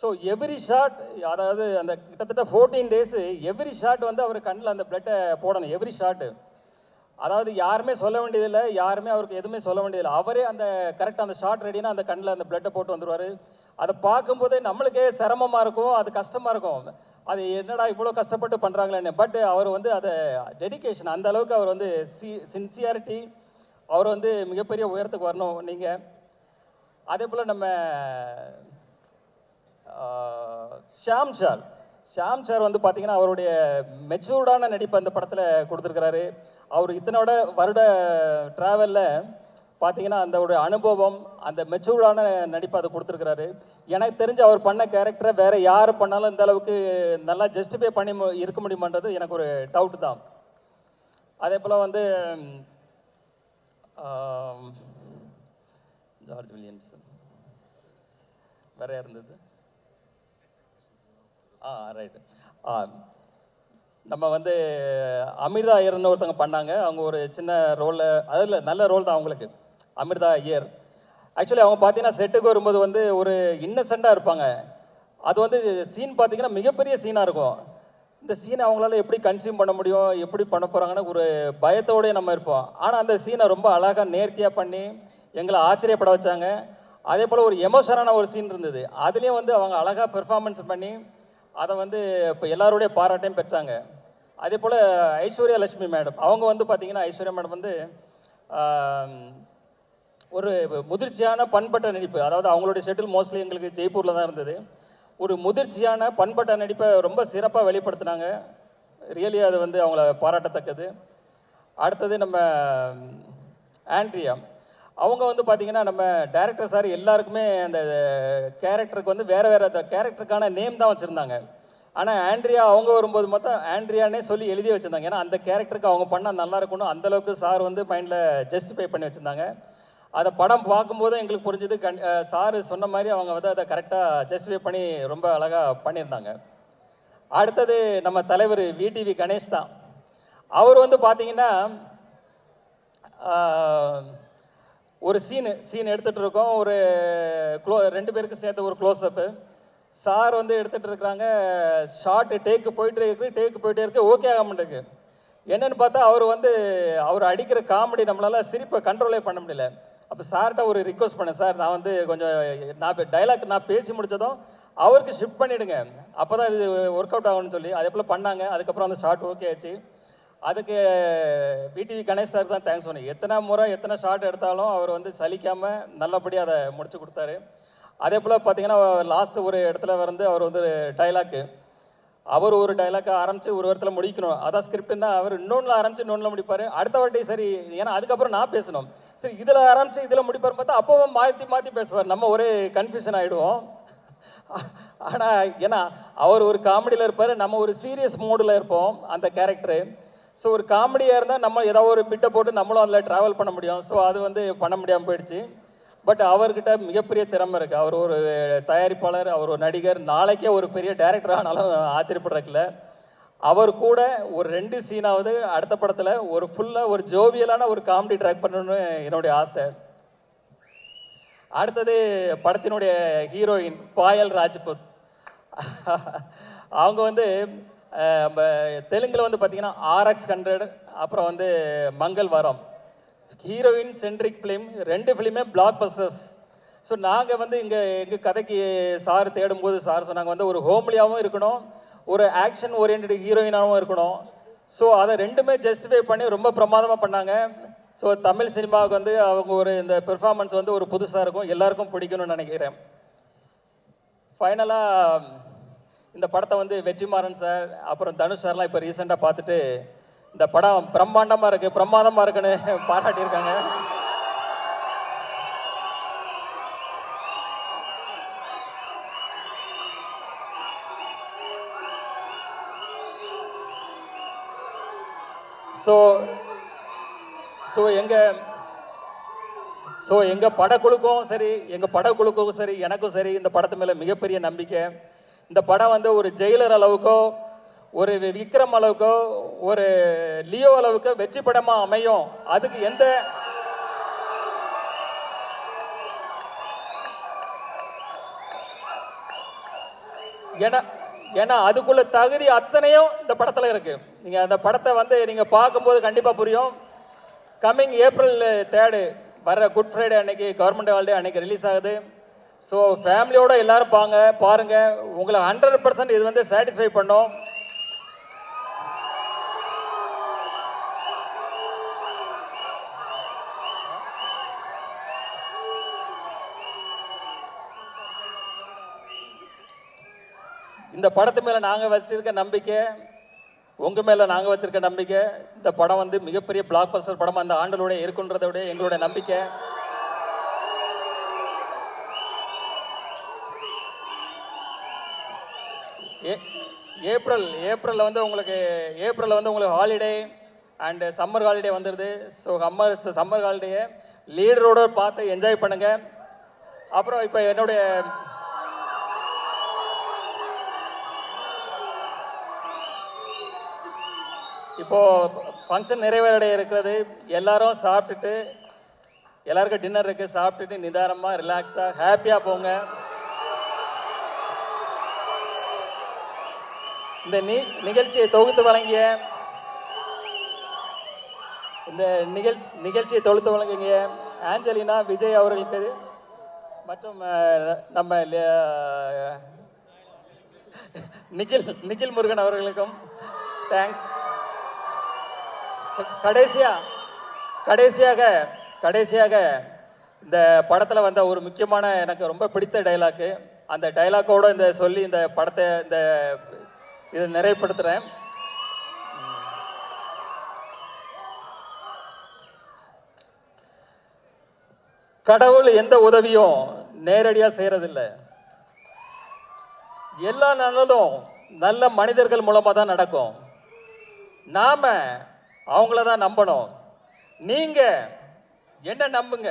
ஸோ எவ்ரி ஷாட், அதாவது அந்த கிட்டத்தட்ட 14 டேஸு எவ்ரி ஷாட் வந்து அவர் கண்ணில் அந்த பிளட்டை போடணும், எவ்ரி ஷாட்டு. அதாவது யாருமே சொல்ல வேண்டியதில்லை, யாருமே அவருக்கு எதுவுமே சொல்ல வேண்டியதில்லை. அவரே அந்த கரெக்டாக அந்த ஷாட் ரெடினா அந்த கண்ணில் அந்த பிளட்டை போட்டு வந்துடுவார். அதை பார்க்கும்போதே நம்மளுக்கே சிரமமாக இருக்கும், அது கஷ்டமாக இருக்கும். அது என்னடா இவ்வளோ கஷ்டப்பட்டு பண்ணுறாங்களேன்னு. பட் அவர் வந்து அதை டெடிக்கேஷன், அந்த அளவுக்கு அவர் வந்து சின்சியாரிட்டி, அவர் வந்து மிகப்பெரிய உயரத்துக்கு வரணும் நீங்கள். அதே போல் நம்ம ஷாம் சார் வந்து பார்த்தீங்கன்னா அவருடைய மெச்சூர்டான நடிப்பு அந்த படத்தில் கொடுத்துருக்கிறாரு. அவர் இத்தனோட வருட ட்ராவலில் பார்த்தீங்கன்னா அந்த ஒரு அனுபவம், அந்த மெச்சூர்டான நடிப்பு அதை கொடுத்துருக்கிறாரு. எனக்கு தெரிஞ்சு அவர் பண்ண கேரக்டரை வேறு யார் பண்ணாலும் இந்த அளவுக்கு நல்லா ஜஸ்டிஃபை பண்ணி இருக்க முடியுமான்றது எனக்கு ஒரு டவுட்டு தான். அதே போல் வந்து ஜார்ஜ் வில்லியம்ஸ் வேற இருந்தது. ரைட்டு. நம்ம வந்து அமிர்தா ஐயர்னு ஒருத்தவங்க பண்ணாங்க. அவங்க ஒரு சின்ன ரோலில், அதில் நல்ல ரோல் தான் அவங்களுக்கு, அமிர்தா ஐயர். ஆக்சுவலி அவங்க பார்த்தீங்கன்னா செட்டுக்கு வரும்போது வந்து ஒரு இன்னசென்ட்டாக இருப்பாங்க. அது வந்து சீன் பார்த்தீங்கன்னா மிகப்பெரிய சீனாக இருக்கும். இந்த சீனை அவங்களால எப்படி கன்சியூம் பண்ண முடியும், எப்படி பண்ண போகிறாங்கன்னு ஒரு பயத்தோடய நம்ம இருப்போம். ஆனால் அந்த சீனை ரொம்ப அழகாக நேர்த்தியாக பண்ணி எங்களை ஆச்சரியப்பட வச்சாங்க. அதே போல் ஒரு எமோஷனான ஒரு சீன் இருந்தது, அதுலேயும் வந்து அவங்க அழகாக பெர்ஃபார்மன்ஸ் பண்ணி அதை வந்து இப்போ எல்லாருடைய பாராட்டையும் பெற்றாங்க. அதே போல் ஐஸ்வர்யா லட்சுமி மேடம், அவங்க வந்து பார்த்திங்கன்னா ஐஸ்வர்யா மேடம் வந்து ஒரு முதிர்ச்சியான பண்பட்ட நடிப்பு, அதாவது அவங்களுடைய ஷெட்யூல் மோஸ்ட்லி எங்களுக்கு ஜெய்ப்பூரில் தான் இருந்தது. ஒரு முதிர்ச்சியான பண்பட்ட நடிப்பை ரொம்ப சிறப்பாக வெளிப்படுத்தினாங்க. ரியலி அது வந்து அவங்கள பாராட்டத்தக்கது. அடுத்தது நம்ம ஆண்ட்ரியா, அவங்க வந்து பார்த்திங்கன்னா நம்ம டைரக்டர் சார் எல்லாருக்குமே அந்த கேரக்டருக்கு வந்து வேறு அந்த கேரக்டருக்கான நேம் தான் வச்சுருந்தாங்க. ஆனால் ஆண்ட்ரியா அவங்க வரும்போது மொத்தம் ஆண்ட்ரியானே சொல்லி எழுதி வச்சுருந்தாங்க. ஏன்னா அந்த கேரக்டருக்கு அவங்க பண்ணால் நல்லா இருக்கணும், அந்தளவுக்கு சார் வந்து மைண்டில் ஜஸ்டிஃபை பண்ணி வச்சுருந்தாங்க. அதை படம் பார்க்கும்போது எங்களுக்கு புரிஞ்சது சார் சொன்ன மாதிரி அவங்க வந்து அதை கரெக்டாக ஜஸ்டிஃபை பண்ணி ரொம்ப அழகாக பண்ணியிருந்தாங்க. அடுத்தது நம்ம தலைவர் விடிவி கணேஷ் தான். அவர் வந்து பார்த்தீங்கன்னா ஒரு சீன் எடுத்துகிட்டு இருக்கோம், ஒரு ரெண்டு பேருக்கு சேர்த்து ஒரு க்ளோஸ்அப்பு. சார் வந்து எடுத்துகிட்டு இருக்கிறாங்க, ஷார்ட்டு டேக்கு போயிட்டே இருக்கு, ஓகே ஆக மாட்டேங்குது. என்னன்னு பார்த்தா அவர் அடிக்கிற காமெடி நம்மளால் சிரிப்பை கண்ட்ரோலே பண்ண முடியல. அப்போ சார்கிட்ட ஒரு ரிக்வஸ்ட் பண்ணேன், சார் நான் வந்து கொஞ்சம் டைலாக் நான் பேசி முடித்ததும் அவருக்கு ஷிஃப்ட் பண்ணிவிடுங்க, அப்போ தான் இது ஒர்க் அவுட் ஆகும்னு சொல்லி அதே போல் பண்ணாங்க. அதுக்கப்புறம் அந்த ஷார்ட் ஓகே ஆச்சு. அதுக்கு விடிவி கணேஷ் சார் தான் தேங்க்ஸ் சொன்னேன். எத்தனை ஷார்ட் எடுத்தாலும் அவர் வந்து சலிக்காமல் நல்லபடியாக அதை முடிச்சு கொடுத்தாரு. அதே போல் பார்த்தீங்கன்னா லாஸ்ட் ஒரு இடத்துல வந்து அவர் வந்து டைலாக்கு அவர் ஒரு டைலாக்கை ஆரம்பித்து ஒரு இடத்துல முடிக்கணும், அதான் ஸ்கிரிப்ட்னா அவர் இன்னொன்றில் ஆரம்பித்து இன்னொன்றில் முடிப்பார். அடுத்த வாட்டி சரி, ஏன்னா அதுக்கப்புறம் நான் பேசணும், சரி இதில் ஆரம்பித்து இதில் முடிப்பார் பார்த்தா அப்போவும் மாற்றி பேசுவார், நம்ம ஒரு கன்ஃபியூஷன் ஆகிடுவோம். ஆனால் ஏன்னா அவர் ஒரு காமெடியில் இருப்பார், நம்ம ஒரு சீரியஸ் மோடில் இருப்போம் அந்த கேரக்டரு. ஸோ ஒரு காமெடியாக இருந்தால் நம்ம ஏதாவது ஒரு பிட்டை போட்டு நம்மளும் அதில் ட்ராவல் பண்ண முடியும். ஸோ அது வந்து பண்ண முடியாமல் போயிடுச்சு. பட் அவர்கிட்ட மிகப்பெரிய திறமை இருக்குது. அவர் ஒரு தயாரிப்பாளர், அவர் ஒரு நடிகர், நாளைக்கே ஒரு பெரிய டைரக்டர் ஆனாலும் ஆச்சரியப்படுறதுல. அவர் கூட ஒரு 2 சீனாவது அடுத்த படத்தில் ஒரு ஃபுல்லாக ஒரு ஜோவியலான ஒரு காமெடி ட்ராக் பண்ணணும்னு என்னுடைய ஆசை. அடுத்தது படத்தினுடைய ஹீரோயின் பாயல் ராஜ்புத். அவங்க வந்து தெலுங்கில் வந்து பார்த்தீங்கன்னா RX100, அப்புறம் வந்து Mangalavaaram, heroine centric film, 2 ஃபிலிமே பிளாக் பஸ்டர்ஸ். ஸோ நாங்கள் வந்து எங்கள் கதைக்கு சார் தேடும்போது சார் சொன்னாங்க வந்து ஒரு ஹோம்லியாகவும் இருக்கணும், ஒரு ஆக்ஷன் ஓரியன்ட் ஹீரோயினாகவும் இருக்கணும். ஸோ அதை 2மே ஜஸ்டிஃபை பண்ணி ரொம்ப பிரமாதமாக பண்ணாங்க. ஸோ தமிழ் சினிமாவுக்கு வந்து அவங்க ஒரு இந்த பெர்ஃபார்மன்ஸ் வந்து ஒரு புதுசாக இருக்கும், எல்லாருக்கும் பிடிக்கணும்னு நினைக்கிறேன். ஃபைனலாக இந்த படத்தை வந்து வெற்றிமாறன் சார் அப்புறம் தனுஷ் சார்லாம் இப்போ ரீசெண்டாக பார்த்துட்டு இந்த படம் பிரம்மாண்டமாக இருக்குது, பிரமாதமாக இருக்குன்னு பாராட்டியிருக்காங்க. எங்கள் படக்குழுக்கும் சரி எனக்கும் சரி இந்த படத்து மேலே மிகப்பெரிய நம்பிக்கை. இந்த படம் வந்து ஒரு ஜெயிலர் அளவுக்கோ, ஒரு விக்ரம் அளவுக்கோ, ஒரு லியோ அளவுக்கோ வெற்றி படமாக அமையும். அதுக்கு ஏன்னா அதுக்குள்ள தகுதி அத்தனையும் இந்த படத்தில் இருக்கு. நீங்கள் அந்த படத்தை வந்து நீங்கள் பார்க்கும்போது கண்டிப்பாக புரியும். கம்மிங் April 3 வர்ற குட் ஃப்ரைடே அன்னைக்கு, கவர்மெண்ட் ஹாலிடே அன்னைக்கு ரிலீஸ் ஆகுது. ஸோ ஃபேமிலியோட எல்லாரும் பாருங்க, உங்களை 100% இது வந்து சாட்டிஸ்ஃபை பண்ணும். இந்த படத்து மேலே நாங்கள் வச்சிருக்க நம்பிக்கை, உங்கள் மேலே நாங்கள் வச்சிருக்க நம்பிக்கை, இந்த படம் வந்து மிகப்பெரிய பிளாக் பஸ்டர் படமாக அந்த ஆண்டலோட இருக்குன்றத விட எங்களோட நம்பிக்கை. ஏப்ரலில் வந்து உங்களுக்கு ஹாலிடே அண்ட் சம்மர் ஹாலிடே வந்துடுது. ஸோ சம்மர் ஹாலிடேயை லீடரோட பார்த்து என்ஜாய் பண்ணுங்க. அப்புறம் இப்போ என்னுடைய ஃபங்க்ஷன் நிறைவேறடைய இருக்கிறது. எல்லாரும் சாப்பிட்டுட்டு, எல்லாருக்கும் டின்னர் இருக்குது, சாப்பிட்டுட்டு நிதானமாக ரிலாக்ஸாக ஹாப்பியாக போங்க. இந்த நிகழ்ச்சியை தொகுத்து வழங்கிய ஆஞ்சலினா விஜய் அவர்களுக்கு மற்றும் நம்ம நிகில் முருகன் அவர்களுக்கும் தேங்க்ஸ். கடைசியாக இந்த படத்தில் வந்த ஒரு முக்கியமான எனக்கு ரொம்ப பிடித்த டைலாக்கு, அந்த டைலாக்கோட சொல்லி இந்த படத்தை இதை நிறைவுபடுத்துகிறேன். கடவுள் எந்த உதவியும் நேரடியாக செய்கிறதில்லை, எல்லா நல்லதும் நல்ல மனிதர்கள் மூலமாக தான் நடக்கும். நாம அவங்கள தான் நம்பணும். நீங்கள் என்ன நம்புங்க.